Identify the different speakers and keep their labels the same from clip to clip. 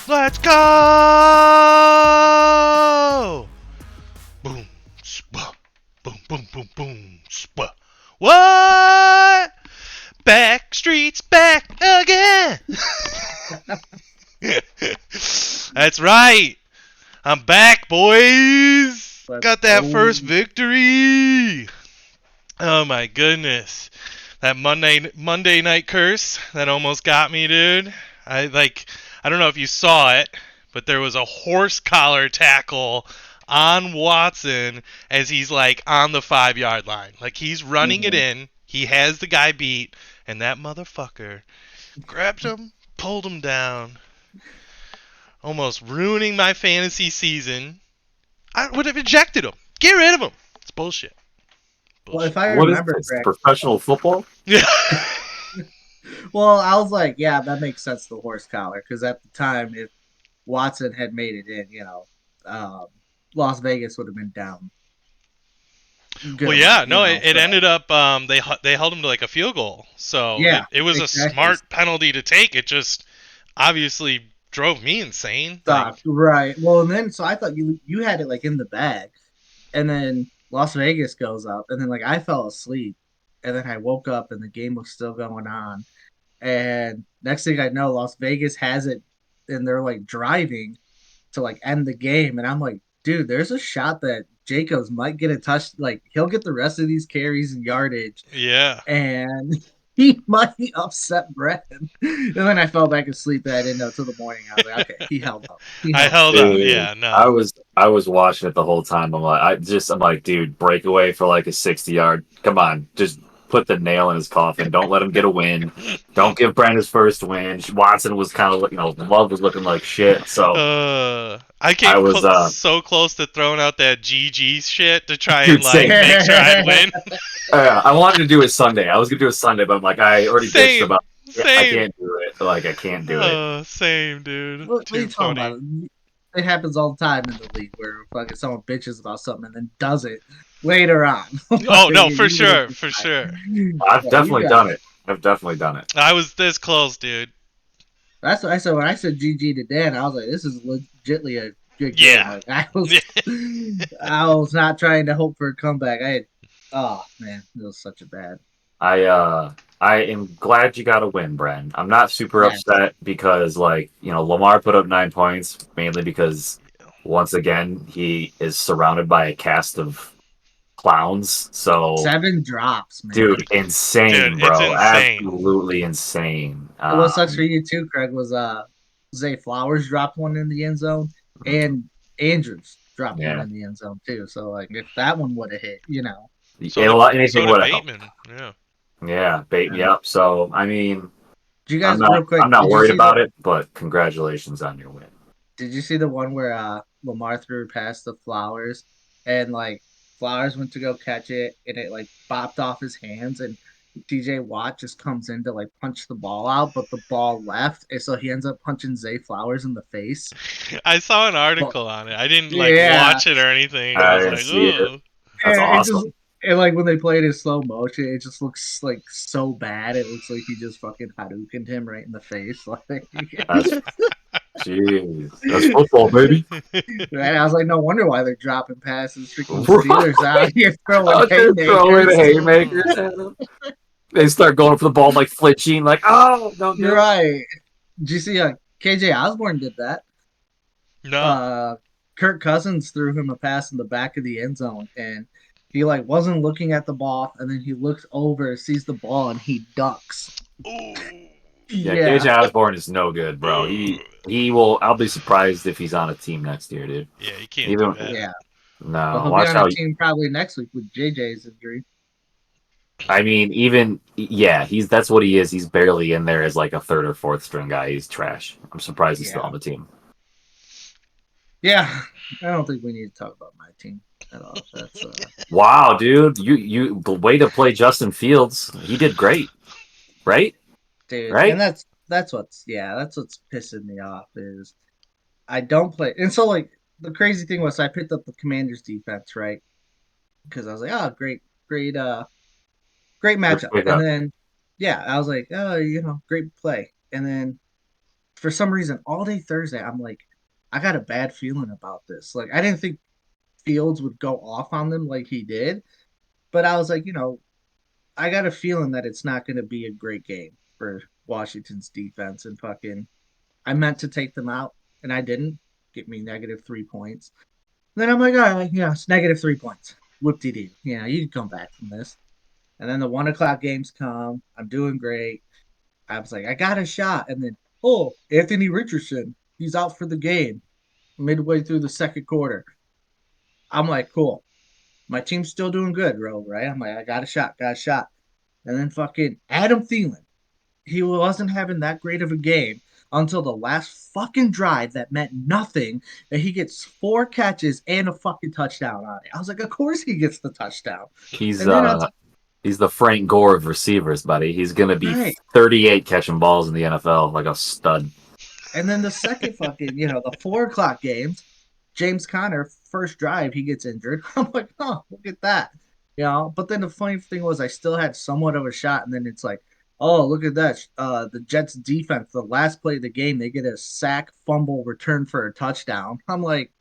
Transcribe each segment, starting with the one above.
Speaker 1: Let's go! Boom, spa, boom, boom, boom, boom, spa. What? Backstreet's back again. That's right. I'm back, boys.
Speaker 2: Let's
Speaker 1: Got that
Speaker 2: go.
Speaker 1: first victory. Oh my goodness. That Monday night curse that almost got me, dude. I don't know if you saw it, but there was a horse collar tackle on Watson as he's like on the 5 yard line. Like he's running it in. He has the guy beat, and that motherfucker grabbed him, pulled him down, almost ruining my fantasy season. I would have ejected him. Get rid of him. It's bullshit.
Speaker 2: Well, if
Speaker 1: Bullshit.
Speaker 2: I
Speaker 3: What is
Speaker 2: remember
Speaker 3: this?
Speaker 2: correct,
Speaker 3: Professional football?
Speaker 1: Yeah.
Speaker 2: well, I was like, yeah, that makes sense. The horse collar, because at the time, if Watson had made it in, Las Vegas would have been down. Good
Speaker 1: Well, yeah,
Speaker 2: amount,
Speaker 1: no, it
Speaker 2: so,
Speaker 1: ended up they held him to like a field goal, so
Speaker 2: yeah,
Speaker 1: it was
Speaker 2: exactly.
Speaker 1: a smart penalty to take. It just obviously drove me insane.
Speaker 2: Stop. Right. Well, and then so I thought you had it like in the bag, and then Las Vegas goes up, and then like I fell asleep, and then I woke up and the game was still going on, and next thing I know, Las Vegas has it, and they're like driving to like end the game, and I'm like, dude, there's a shot that Jacobs might get a touch, like he'll get the rest of these carries and yardage,
Speaker 1: Yeah.
Speaker 2: and he might upset Brennan. And then I fell back asleep, and I didn't know till the morning. I was like, okay, he held up.
Speaker 1: I held up.
Speaker 3: Dude,
Speaker 1: Yeah, no.
Speaker 3: I was watching it the whole time. I'm like, dude, breakaway for like a 60-yard. Come on, just put the nail in his coffin. Don't let him get a win. Don't give Brand his first win. Watson was kind of, Love was looking like shit. So
Speaker 1: I came
Speaker 3: I was,
Speaker 1: so close to throwing out that GG shit to try
Speaker 3: Dude,
Speaker 1: and like
Speaker 3: same.
Speaker 1: make sure I'd win.
Speaker 3: I wanted to do it Sunday. I was gonna do it Sunday, but I'm like, I already bitched
Speaker 1: Same.
Speaker 3: about.
Speaker 1: Same.
Speaker 3: I can't do it. Like, I can't do it.
Speaker 1: Same, dude.
Speaker 2: What are you
Speaker 1: Too
Speaker 2: talking
Speaker 1: funny.
Speaker 2: about? It happens all the time in the league where fucking someone bitches about something and then does it later on.
Speaker 1: Oh no, for sure, for sure.
Speaker 3: I've definitely done it. I've definitely done it.
Speaker 1: I was this close, dude.
Speaker 2: That's what I said when I said GG to Dan. I was like, this is legitly a good
Speaker 1: Yeah.
Speaker 2: game. Like, I was not trying to hope for a comeback. Oh man, it was such a bad.
Speaker 3: I am glad you got a win, Bren. I'm not super
Speaker 2: Yes.
Speaker 3: upset because, Lamar put up 9 points, mainly because, once again, he is surrounded by a cast of clowns. So
Speaker 2: 7 drops, man.
Speaker 3: dude, insane,
Speaker 1: Dude,
Speaker 3: bro.
Speaker 1: it's insane.
Speaker 3: Absolutely insane.
Speaker 2: What sucks for you too, Craig, was Zay Flowers dropped one in the end zone, and Andrews dropped one in the end zone too. So like, if that one would have hit,
Speaker 3: anything would have helped.
Speaker 1: Bateman. Yeah.
Speaker 3: Yeah, Bateman. Yep. So I mean,
Speaker 2: did you guys
Speaker 3: I'm not,
Speaker 2: real quick?
Speaker 3: I'm not worried about it, but congratulations on your win.
Speaker 2: Did you see the one where Lamar threw past the Flowers, and like Flowers went to go catch it, and it like bopped off his hands, and TJ Watt just comes in to like punch the ball out, but the ball left, and so he ends up punching Zay Flowers in the face.
Speaker 1: I saw an article on it. I didn't watch it or anything. I was like,
Speaker 3: see it.
Speaker 1: ooh.
Speaker 3: That's awesome.
Speaker 2: And like when they play it in slow motion, it just looks like so bad. It looks like he just fucking Hadoukened him right in the face. Like,
Speaker 3: jeez, that's football, baby.
Speaker 2: Right? I was like, no wonder why they're dropping passes. Freaking Steelers out here throwing
Speaker 3: haymakers. They start going for the ball like flinching, like, oh, no,
Speaker 2: you're right. Did you see KJ Osborne did that?
Speaker 1: No.
Speaker 2: Kirk Cousins threw him a pass in the back of the end zone, and he like wasn't looking at the ball, and then he looks over, sees the ball, and he ducks.
Speaker 1: Ooh.
Speaker 3: Yeah, KJ Osborne is no good, bro. He will. I'll be surprised if he's on a team next year, dude.
Speaker 1: Yeah, he can't do that.
Speaker 2: Yeah.
Speaker 3: No,
Speaker 2: well, he'll
Speaker 3: watch
Speaker 2: be on a team probably next week with JJ's injury.
Speaker 3: I mean, that's what he is. He's barely in there as like a third or fourth string guy. He's trash. I'm surprised he's still on the team.
Speaker 2: Yeah, I don't think we need to talk about my team at all. That's
Speaker 3: wow, dude. You the way to play Justin Fields. He did great, right?
Speaker 2: Dude,
Speaker 3: right?
Speaker 2: And that's what's pissing me off is I don't play. And so like the crazy thing was I picked up the Commanders defense, right? Because I was like, oh, great matchup. And then I was like, oh, great play. And then for some reason, all day Thursday, I'm like, I got a bad feeling about this. Like, I didn't think Fields would go off on them like he did, but I was like, I got a feeling that it's not going to be a great game for Washington's defense. And fucking, I meant to take them out, and I didn't. Get me -3 points. Then I'm like, all right, it's -3 points. Whoop de doo. You can come back from this. And then the 1 o'clock games come. I'm doing great. I was like, I got a shot. And then, oh, Anthony Richardson, he's out for the game midway through the second quarter. I'm like, cool. My team's still doing good, bro, right? I'm like, I got a shot, got a shot. And then fucking Adam Thielen, he wasn't having that great of a game until the last fucking drive that meant nothing. And he gets 4 catches and a fucking touchdown on it. I was like, of course he gets the touchdown.
Speaker 3: He's
Speaker 2: And then
Speaker 3: he's the Frank Gore of receivers, buddy. He's gonna be
Speaker 2: right.
Speaker 3: 38 catching balls in the NFL like a stud.
Speaker 2: And then the second fucking, the 4 o'clock games, James Conner, first drive, he gets injured. I'm like, oh, look at that. But then the funny thing was I still had somewhat of a shot, and then it's like, oh, look at that. The Jets defense, the last play of the game, they get a sack, fumble, return for a touchdown. I'm like,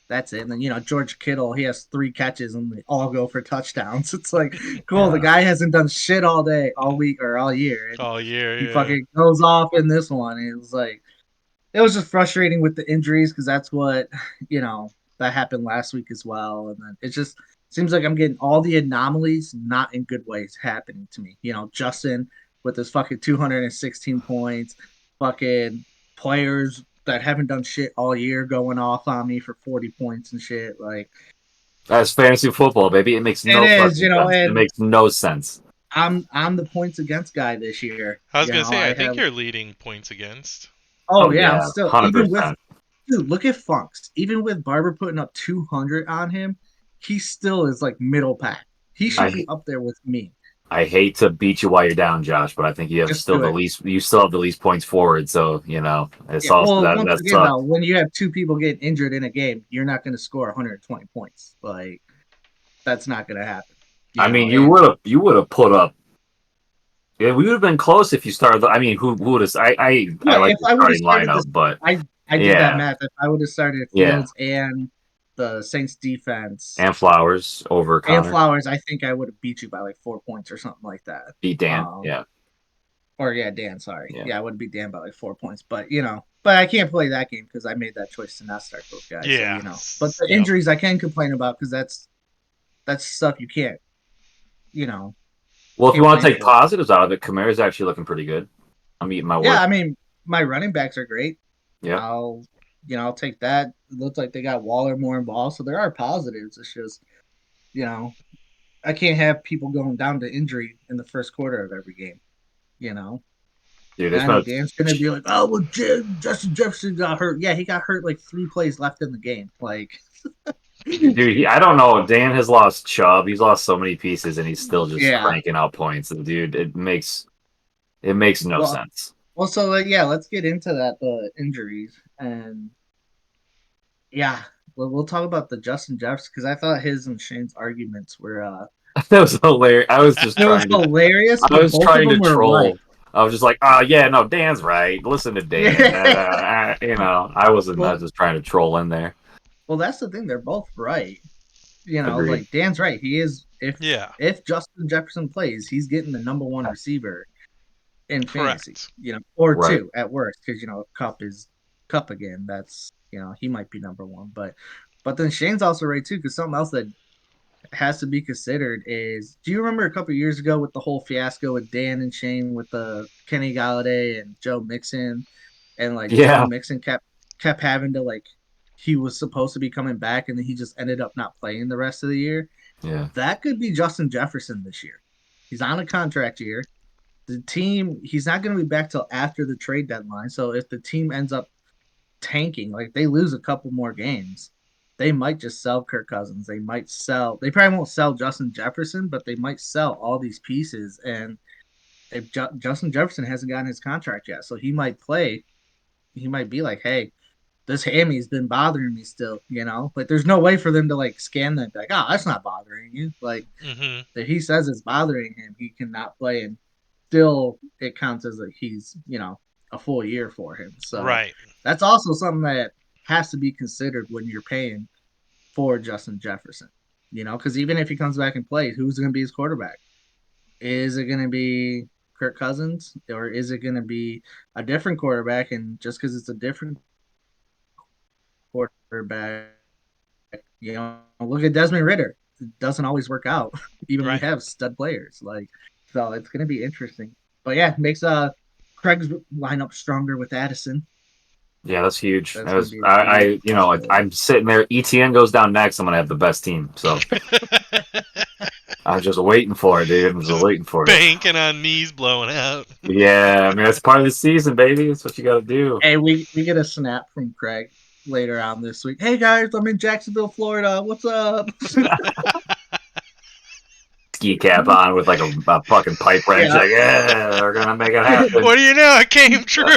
Speaker 2: that's it. And then, George Kittle, he has 3 catches and they all go for touchdowns. It's like, cool.
Speaker 3: Yeah.
Speaker 2: The guy hasn't done shit all day, all week, or all year. And
Speaker 1: All year,
Speaker 2: he
Speaker 1: yeah.
Speaker 2: fucking goes off in this one. And it was like, it was just frustrating with the injuries because that's what, that happened last week as well. And then it just seems like I'm getting all the anomalies, not in good ways, happening to me. Justin with his fucking 216 points, fucking players that haven't done shit all year going off on me for 40 points and shit. Like,
Speaker 3: That's fantasy football, baby. It makes no
Speaker 2: it is,
Speaker 3: fucking sense. It
Speaker 2: and
Speaker 3: makes no sense.
Speaker 2: I'm the points against guy this year.
Speaker 1: I was gonna say, I think
Speaker 2: have.
Speaker 1: you're leading points against.
Speaker 2: Oh yeah, I'm
Speaker 3: yeah,
Speaker 2: still even with
Speaker 3: 100%.
Speaker 2: dude. Look at Funks. Even with Barber putting up 200 on him, he still is like middle pack. He should be up there with me.
Speaker 3: I hate to beat you while you're down, Josh, but I think you have
Speaker 2: Just
Speaker 3: still
Speaker 2: do
Speaker 3: the
Speaker 2: it.
Speaker 3: least. You still have the least points forward, so it's
Speaker 2: Yeah.
Speaker 3: all
Speaker 2: Well,
Speaker 3: that
Speaker 2: once
Speaker 3: that
Speaker 2: again
Speaker 3: sucks.
Speaker 2: though, when you have 2 people getting injured in a game, you're not going to score 120 points. Like, that's not going to happen.
Speaker 3: I mean, you would have put up. Yeah, we would have been close if you started. I mean, who would have? I
Speaker 2: Yeah,
Speaker 3: like
Speaker 2: if
Speaker 3: the
Speaker 2: I would have
Speaker 3: starting
Speaker 2: started this,
Speaker 3: lineup, but
Speaker 2: I did that
Speaker 3: yeah,
Speaker 2: math. If I would have started
Speaker 3: yeah,
Speaker 2: Fields and the Saints defense
Speaker 3: and Flowers over
Speaker 2: and
Speaker 3: Connor,
Speaker 2: Flowers, I think I would have beat you by like 4 points or something like that.
Speaker 3: beat Dan. Yeah,
Speaker 2: Or yeah, Dan. Sorry,
Speaker 3: yeah,
Speaker 2: yeah, I would beat Dan by like 4 points. But but I can't play that game because I made that choice to not start those guys.
Speaker 1: Yeah.
Speaker 2: So but the
Speaker 1: Yep.
Speaker 2: injuries I can complain about because that's stuff you can't.
Speaker 3: Well, if you
Speaker 2: can't
Speaker 3: want to
Speaker 2: plan
Speaker 3: take
Speaker 2: for.
Speaker 3: positives out of it, Kamara's actually looking pretty good. I'm eating my words.
Speaker 2: Yeah, I mean, my running backs are great.
Speaker 3: Yeah,
Speaker 2: I'll take that. It looks like they got Waller more involved, so there are positives. It's just, I can't have people going down to injury in the first quarter of every game.
Speaker 3: dude,
Speaker 2: And
Speaker 3: there's
Speaker 2: I know
Speaker 3: no.
Speaker 2: Dan's gonna be like, "Oh, well, Justin Jefferson got hurt." Yeah, he got hurt like 3 plays left in the game. Like,
Speaker 3: Dude, I don't know. Dan has lost Chubb. He's lost so many pieces, and he's still just
Speaker 2: yeah.
Speaker 3: cranking out points. And dude, it makes no
Speaker 2: Well,
Speaker 3: sense.
Speaker 2: so let's get into that the injuries and yeah, we'll talk about the Justin Jefferson because I thought his and Shane's arguments were
Speaker 3: That was hilarious. I was just
Speaker 2: it was
Speaker 3: trying to.
Speaker 2: hilarious,
Speaker 3: I
Speaker 2: but
Speaker 3: was
Speaker 2: both of
Speaker 3: trying to
Speaker 2: them were right.
Speaker 3: troll. I was just like, oh yeah, no, Dan's right. Listen to Dan.
Speaker 2: Yeah.
Speaker 3: I wasn't. I
Speaker 2: Well,
Speaker 3: was just trying to troll in there.
Speaker 2: well, that's the thing. They're both right.
Speaker 3: Agreed.
Speaker 2: Like Dan's right. He is
Speaker 1: Yeah.
Speaker 2: if Justin Jefferson plays, he's getting the number 1 receiver in fantasy.
Speaker 1: Correct.
Speaker 2: Or
Speaker 3: Right.
Speaker 2: 2 at worst because Cup is Cup again. That's he might be number 1, but then Shane's also right too because something else that has to be considered is do you remember a couple years ago with the whole fiasco with Dan and Shane with the Kenny Galladay and Joe Mixon and like Joe
Speaker 3: Yeah.
Speaker 2: Mixon kept having to like he was supposed to be coming back and then he just ended up not playing the rest of the year.
Speaker 3: Yeah.
Speaker 2: That could be Justin Jefferson this year. He's on a contract year. The team he's not going to be back till after the trade deadline. So if the team ends up tanking, like they lose a couple more games, they might just sell Kirk Cousins. They probably won't sell Justin Jefferson, but they might sell all these pieces. And if Justin Jefferson hasn't gotten his contract yet, so he might play. He might be like, hey, this hammy's been bothering me still, Like there's no way for them to like scan that, like, oh, that's not bothering you. Like if he says it's bothering him, he cannot play, and still it counts as like he's a full year for him. So
Speaker 1: Right.
Speaker 2: that's also something that has to be considered when you're paying for Justin Jefferson. Because even if he comes back and plays, who's going to be his quarterback? Is it going to be Kirk Cousins, or is it going to be a different quarterback? And just because it's a different quarterback, look at Desmond Ritter. It doesn't always work out, even when
Speaker 1: Right.
Speaker 2: you have stud players. So it's going to be interesting. But yeah, it makes Craig's lineup stronger with Addison.
Speaker 3: Yeah, that's huge.
Speaker 2: That's
Speaker 3: That
Speaker 2: going to
Speaker 3: was,
Speaker 2: be a huge
Speaker 3: I'm sitting there. ETN goes down next. I'm gonna have the best team. So I was just waiting for it, dude. I was
Speaker 1: Just
Speaker 3: waiting for it.
Speaker 1: banking on knees blowing out.
Speaker 3: Yeah, I mean that's part of the season, baby. That's what you got to do.
Speaker 2: Hey, we get a snap from Craig later on this week. Hey guys, I'm in Jacksonville, Florida. What's up?
Speaker 3: Ski cap on with like a fucking pipe wrench.
Speaker 2: Yeah.
Speaker 3: Like, yeah, we're gonna make it happen.
Speaker 1: What do you know? It came true.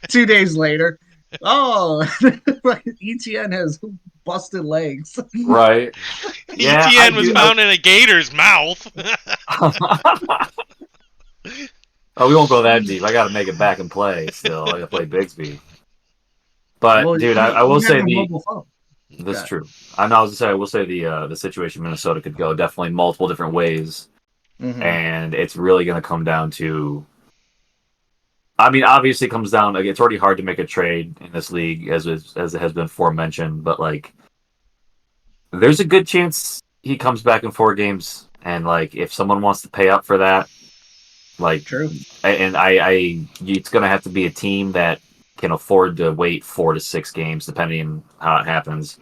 Speaker 2: 2 days later, ETN has busted legs.
Speaker 3: Right. Yeah,
Speaker 1: ETN was found in a gator's mouth.
Speaker 3: Oh, we won't go that deep. I got to make it back and play still. I got to play Bigsby. But,
Speaker 2: Well,
Speaker 3: dude, I will
Speaker 2: you have
Speaker 3: say
Speaker 2: a mobile phone.
Speaker 3: that's
Speaker 2: Okay.
Speaker 3: true. I was going to say, I will say the situation in Minnesota could go definitely multiple different ways.
Speaker 2: Mhm.
Speaker 3: And it's really going to come down to, I mean, obviously it comes down, like, it's already hard to make a trade in this league, as it has been aforementioned. But, like, there's a good chance he comes back in 4 games. And, like, if someone wants to pay up for that, like,
Speaker 2: True.
Speaker 3: and it's going to have to be a team that can afford to wait 4 to 6 games, depending on how it happens.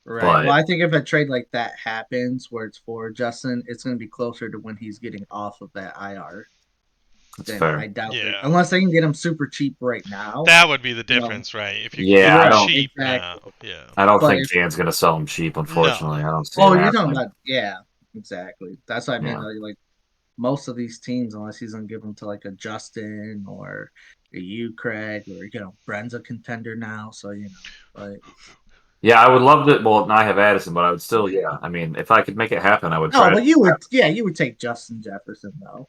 Speaker 2: Right.
Speaker 3: But,
Speaker 2: Well, I think if a trade like that happens where it's for Justin, it's going to be closer to when he's getting off of that IR.
Speaker 3: that's
Speaker 2: Then
Speaker 3: fair.
Speaker 2: I doubt it.
Speaker 1: Yeah.
Speaker 2: Unless they can get him super cheap right now.
Speaker 1: That would be the
Speaker 2: You know.
Speaker 1: difference, right? If you
Speaker 3: Yeah,
Speaker 1: can
Speaker 3: I
Speaker 1: get
Speaker 3: don't-
Speaker 1: cheap
Speaker 2: Exactly.
Speaker 1: now. Yeah.
Speaker 3: I don't
Speaker 2: But
Speaker 3: think
Speaker 2: if-
Speaker 3: Jan's going to sell him cheap, unfortunately. I don't see
Speaker 2: Oh,
Speaker 3: it
Speaker 2: you're
Speaker 3: happening.
Speaker 2: talking about exactly. That's what I mean.
Speaker 3: Yeah.
Speaker 2: Like most of these teams, unless he's gonna give them to like a Justin or a you, Craig, or Bren's a contender now, so But
Speaker 3: Yeah, I would love to. Well, now I have Addison, but I would still, yeah. I mean, if I could make it happen, I would try
Speaker 2: no, but
Speaker 3: to.
Speaker 2: you would take Justin Jefferson though.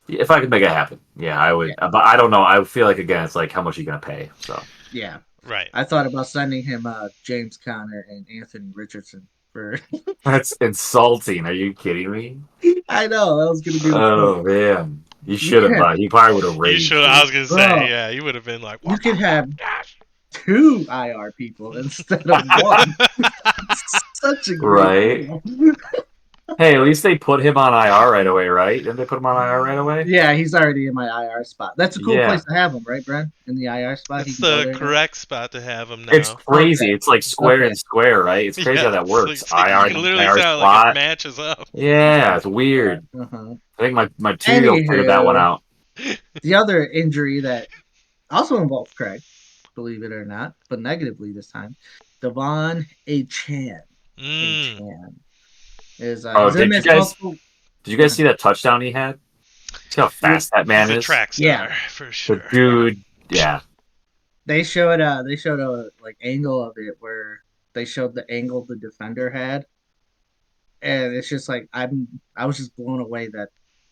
Speaker 3: If I could make it happen, yeah, I would.
Speaker 2: Yeah.
Speaker 3: But I don't know. I feel like, again, it's like, how much are you going to pay? So
Speaker 2: Yeah,
Speaker 1: Right.
Speaker 2: I thought about sending him James Conner and Anthony Richardson for.
Speaker 3: that's insulting. Are you kidding me?
Speaker 2: I know that was gonna be the
Speaker 3: Oh,
Speaker 2: point.
Speaker 3: man. You should have,
Speaker 2: Yeah.
Speaker 3: He probably would have
Speaker 1: You
Speaker 3: raged.
Speaker 1: should. I was gonna
Speaker 2: Bro.
Speaker 1: say, yeah, you would have been like,
Speaker 2: You
Speaker 1: what
Speaker 2: could
Speaker 1: the
Speaker 2: have
Speaker 1: fuck?
Speaker 2: 2 IR people instead of one. Such a great
Speaker 3: Right.
Speaker 2: deal.
Speaker 3: Hey, at least they put him on IR right away, right? Didn't they put him on IR right away?
Speaker 2: Yeah, he's already in my IR spot. That's a cool
Speaker 3: Yeah.
Speaker 2: place to have him, right, Brent? In the IR spot, he
Speaker 1: It's
Speaker 2: can go
Speaker 1: the
Speaker 2: there.
Speaker 1: correct spot to have him now.
Speaker 3: It's crazy.
Speaker 2: Okay.
Speaker 3: It's like square
Speaker 2: Okay.
Speaker 3: and square, right? It's crazy how that works.
Speaker 1: It's like,
Speaker 3: IR,
Speaker 1: you can literally
Speaker 3: IR
Speaker 1: tell like
Speaker 3: spot.
Speaker 1: it matches up.
Speaker 3: Yeah, it's weird.
Speaker 2: Uh-huh.
Speaker 3: I think my 2-year-old figured that one out.
Speaker 2: The other injury that also involved Craig, believe it or not, but negatively this time, Devon Achane. Achane is
Speaker 3: Oh,
Speaker 2: he's gonna
Speaker 3: did you
Speaker 2: miss
Speaker 3: guys-
Speaker 2: multiple.
Speaker 3: Did you guys see that touchdown he had? See how fast that man
Speaker 1: He's a
Speaker 3: is?
Speaker 1: track star
Speaker 2: Yeah.
Speaker 1: for
Speaker 3: The
Speaker 1: sure.
Speaker 3: dude, yeah.
Speaker 2: They showed a like angle of it where they showed the angle the defender had, and it's just like I was just blown away that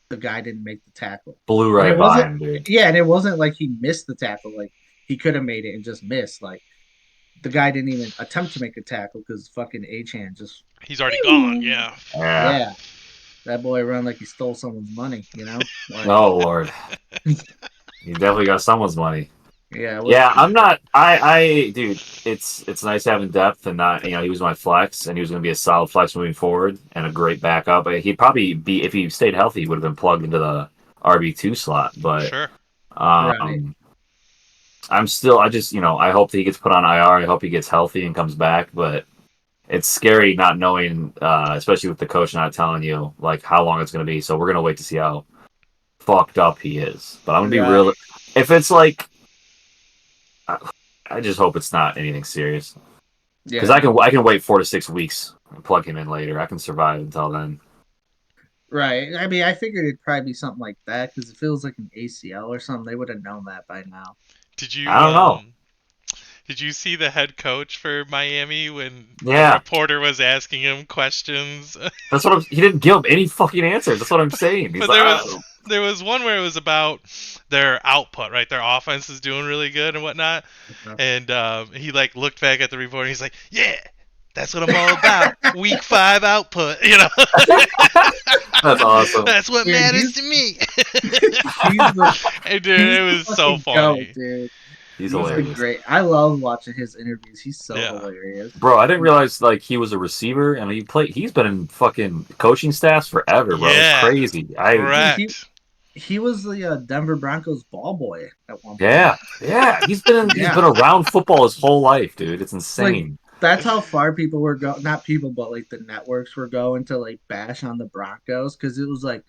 Speaker 2: the guy didn't make the tackle.
Speaker 3: Blew
Speaker 2: And
Speaker 3: right
Speaker 2: it
Speaker 3: by
Speaker 2: wasn't,
Speaker 3: him, dude.
Speaker 2: yeah, and it wasn't like he missed the tackle. Like he could have made it and just missed. Like the guy didn't even attempt to make a tackle because fucking Achane just
Speaker 1: He's already gone. Yeah.
Speaker 2: yeah. That boy run like he stole someone's money, Like,
Speaker 3: Oh Lord. He definitely got someone's money.
Speaker 2: yeah.
Speaker 3: Yeah, I'm not. Dude, it's nice having depth and not. He was my flex, and he was going to be a solid flex moving forward and a great backup. He'd probably be, if he stayed healthy, he would have been plugged into the RB2 slot. But
Speaker 1: Sure.
Speaker 2: Right.
Speaker 3: I'm still. I just, I hope that he gets put on IR. I hope he gets healthy and comes back. But it's scary not knowing, especially with the coach not telling you like how long it's going to be. So we're going to wait to see how fucked up he is. But I'm going to be
Speaker 2: Right.
Speaker 3: real. If it's like, I just hope it's not anything serious.
Speaker 2: Yeah.
Speaker 3: Because I can wait 4 to 6 weeks and plug him in later. I can survive until then.
Speaker 2: Right. I mean, I figured it'd probably be something like that because it feels like an ACL or something. They would have known that by now.
Speaker 1: Did you?
Speaker 3: I don't know.
Speaker 1: Did you see the head coach for Miami when
Speaker 3: Yeah.
Speaker 1: the reporter was asking him questions?
Speaker 3: That's what he didn't give him any fucking answers. That's what I'm saying. He's
Speaker 1: But
Speaker 3: like,
Speaker 1: there was one where it was about their output, right? Their offense is doing really good and whatnot. And he like looked back at the report and he's like, "Yeah, that's what I'm all about. Week 5 output, you know."
Speaker 3: That's awesome.
Speaker 1: That's what
Speaker 2: Dude,
Speaker 1: matters to me.
Speaker 2: he's the
Speaker 1: Hey, dude,
Speaker 2: he's
Speaker 1: it
Speaker 2: the
Speaker 1: was so
Speaker 2: fucking goat,
Speaker 1: funny.
Speaker 2: dude.
Speaker 3: He's
Speaker 2: He's the
Speaker 3: hilarious.
Speaker 2: great. I love watching his interviews. He's so
Speaker 1: Yeah.
Speaker 2: hilarious.
Speaker 3: Bro, I didn't realize like he was a receiver and he's been in fucking coaching staffs forever, bro. It's
Speaker 1: Yeah.
Speaker 3: crazy.
Speaker 2: Dude, he
Speaker 1: Correct.
Speaker 2: he was the Denver Broncos ball boy at one point.
Speaker 3: Yeah. He's
Speaker 2: Yeah,
Speaker 3: been around football his whole life, dude. It's
Speaker 2: like
Speaker 3: insane.
Speaker 2: that's how far people were going. Not people, but like the networks were going to like bash on the Broncos because it was like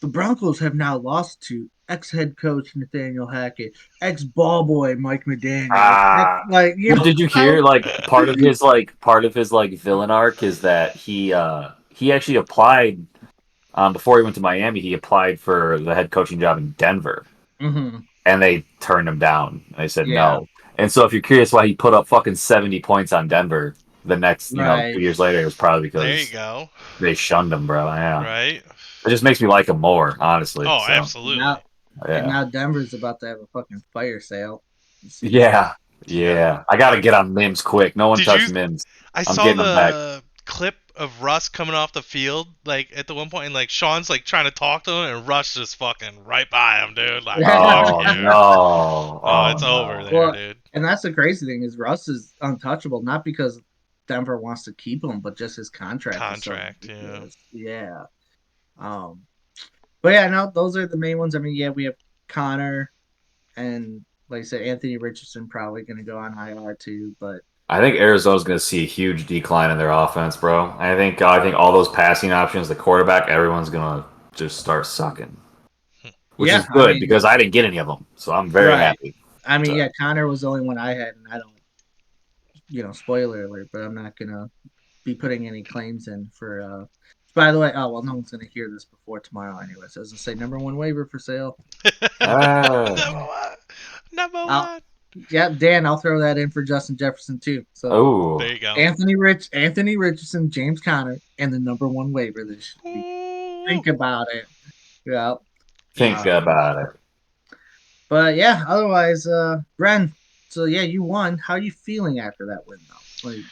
Speaker 2: the Broncos have now lost to ex head coach Nathaniel Hackett, ex ball boy Mike McDaniel.
Speaker 3: Ah.
Speaker 2: Like you
Speaker 3: What
Speaker 2: know,
Speaker 3: did you hear? Like part of his like villain arc is that he actually applied before he went to Miami, he applied for the head coaching job in Denver.
Speaker 2: hmm
Speaker 3: And they turned him down. They said
Speaker 2: yeah,
Speaker 3: no. And so if you're curious why he put up fucking 70 points on Denver the next,
Speaker 2: right.
Speaker 3: 2 years later, it was probably
Speaker 1: There you
Speaker 3: because
Speaker 1: go.
Speaker 3: they shunned him, bro. Yeah.
Speaker 1: Right?
Speaker 3: It just makes me like him more, honestly.
Speaker 1: Oh,
Speaker 3: So,
Speaker 2: Now
Speaker 1: absolutely.
Speaker 2: and
Speaker 3: yeah.
Speaker 2: now Denver's about to have a fucking fire sale. This season.
Speaker 3: Yeah.
Speaker 1: Yeah.
Speaker 3: Yeah. I got to get on Mims quick. No one
Speaker 1: Did you
Speaker 3: touched Mims.
Speaker 1: I
Speaker 3: I'm
Speaker 1: saw
Speaker 3: getting him back.
Speaker 1: the clip of Russ coming off the field like at the one point and like Sean's like trying to talk to him and Russ just fucking right by him, dude. Like, fuck
Speaker 3: Oh,
Speaker 1: you.
Speaker 3: no.
Speaker 1: Oh,
Speaker 3: Oh,
Speaker 1: it's over
Speaker 3: no.
Speaker 1: there,
Speaker 2: Well,
Speaker 1: dude.
Speaker 2: and that's the crazy thing is Russ is untouchable, not because Denver wants to keep him, but just his contract is so
Speaker 1: Contract, yeah.
Speaker 2: ridiculous. Yeah. Um, but yeah, no, those are the main ones. I mean, yeah, we have Connor and like I said, Anthony Richardson probably going to go on IR too. But
Speaker 3: I think Arizona's going to see a huge decline in their offense, bro. I think all those passing options, the quarterback, everyone's going to just start sucking, which
Speaker 2: yeah,
Speaker 3: is
Speaker 2: I
Speaker 3: good
Speaker 2: mean,
Speaker 3: because I didn't get any of them, so I'm very
Speaker 2: right.
Speaker 3: happy.
Speaker 2: I mean,
Speaker 3: So,
Speaker 2: yeah, Connor was the only one I had, and I don't, spoiler alert, but I'm not gonna be putting any claims in for. By the way, oh well, no one's gonna hear this before tomorrow anyway. So as I say, number one waiver for sale.
Speaker 1: Number
Speaker 3: ah,
Speaker 1: one. Number
Speaker 2: I'll,
Speaker 1: one.
Speaker 2: yeah, Dan, I'll throw that in for Justin Jefferson too. So
Speaker 1: There
Speaker 3: oh,
Speaker 1: you go.
Speaker 2: Anthony Richardson, James Conner, and the number one waiver this week.
Speaker 1: Ooh.
Speaker 2: Think about it. Yeah.
Speaker 3: think
Speaker 1: Easy.
Speaker 3: about it.
Speaker 2: But yeah, otherwise, Bren. So yeah, you won. How are you feeling after that win though? Like,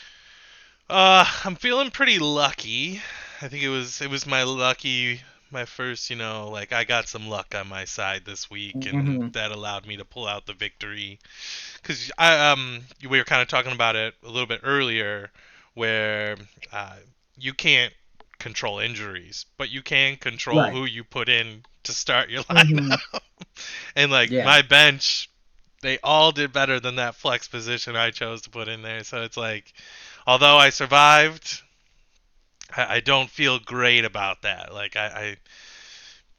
Speaker 1: I'm feeling pretty lucky. I think it was my first, like I got some luck on my side this week and
Speaker 2: mhm,
Speaker 1: that allowed me to pull out the victory. Cuz we were kind of talking about it a little bit earlier where uh you can't control injuries, but you can control
Speaker 2: right.
Speaker 1: who you put in to start your
Speaker 2: hmm
Speaker 1: lineup. And like
Speaker 2: Yeah.
Speaker 1: my bench, they all did better than that flex position I chose to put in there. So it's like although I survived, I don't feel great about that. Like I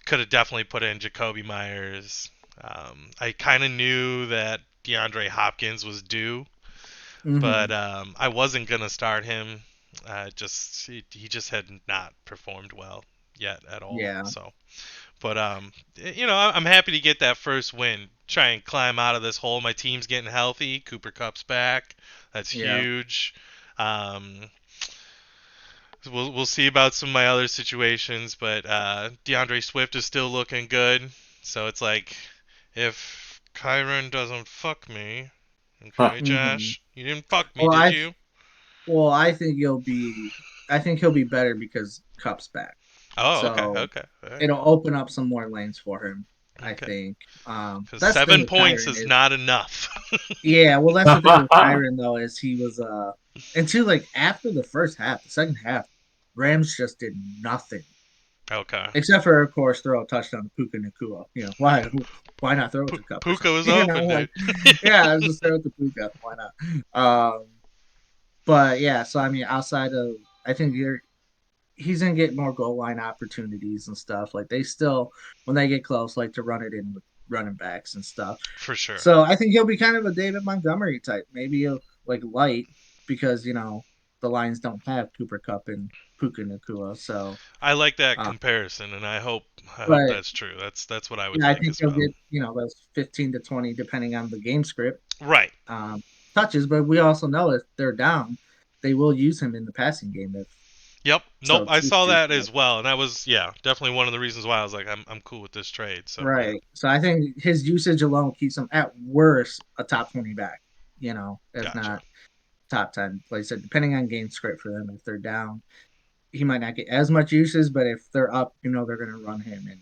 Speaker 1: could have definitely put in Jacoby Myers. I kind of knew that DeAndre Hopkins was due, but
Speaker 2: hmm
Speaker 1: I wasn't gonna start him. He just had not performed well yet at all.
Speaker 2: Yeah.
Speaker 1: So, but I'm happy to get that first win. Try and climb out of this hole. My team's getting healthy. Cooper Cup's back. That's
Speaker 2: Yeah.
Speaker 1: huge. Um, we'll see about some of my other situations, but DeAndre Swift is still looking good. So it's like, if Kyron doesn't fuck me, okay,
Speaker 2: hmm
Speaker 1: Josh, you didn't fuck me,
Speaker 2: Well,
Speaker 1: did you?
Speaker 2: I think you'll be. I think he'll be better because Cup's back.
Speaker 1: Oh, okay,
Speaker 2: So
Speaker 1: okay, all right,
Speaker 2: it'll open up some more lanes for him. I
Speaker 1: okay.
Speaker 2: think.
Speaker 1: Because
Speaker 2: That's the thing
Speaker 1: 7
Speaker 2: with
Speaker 1: points
Speaker 2: Kyron
Speaker 1: is
Speaker 2: is.
Speaker 1: not enough.
Speaker 2: Yeah. Well, that's the thing with Kyron though is he was until like after the first half, the second half, Rams just did nothing
Speaker 1: Okay.
Speaker 2: except for of course throw a touchdown to Puka Nakua. Why not throw it to Cup or
Speaker 1: Puka
Speaker 2: something?
Speaker 1: was open,
Speaker 2: Like
Speaker 1: dude.
Speaker 2: yeah, I was just throw it to Puka. Why not? But yeah, so I mean, outside of I think he's gonna get more goal line opportunities and stuff. Like they still, when they get close, like to run it in with running backs and stuff.
Speaker 1: For sure.
Speaker 2: So I think he'll be kind of a David Montgomery type, maybe like light because the Lions don't have Cooper Cup and Puka Nakua. So,
Speaker 1: I like that
Speaker 2: uh,
Speaker 1: comparison, and I hope
Speaker 2: but
Speaker 1: that's true. That's what I would
Speaker 2: yeah, I
Speaker 1: think
Speaker 2: think
Speaker 1: as
Speaker 2: he'll
Speaker 1: well.
Speaker 2: get those 15 to 20 depending on the game script
Speaker 1: Right.
Speaker 2: touches. But we also know if they're down, they will use him in the passing game if
Speaker 1: Yep. Nope.
Speaker 2: So
Speaker 1: I
Speaker 2: Chiefs
Speaker 1: saw
Speaker 2: juice
Speaker 1: that
Speaker 2: it up.
Speaker 1: as well, and that was definitely one of the reasons why I was like, I'm cool with this trade. So yeah.
Speaker 2: Right. So I think his usage alone keeps him at worst a top 20 back. If
Speaker 1: Gotcha.
Speaker 2: not top 10. Like I said, depending on game script for them, if they're down, he might not get as much uses, but if they're up, they're going to run him and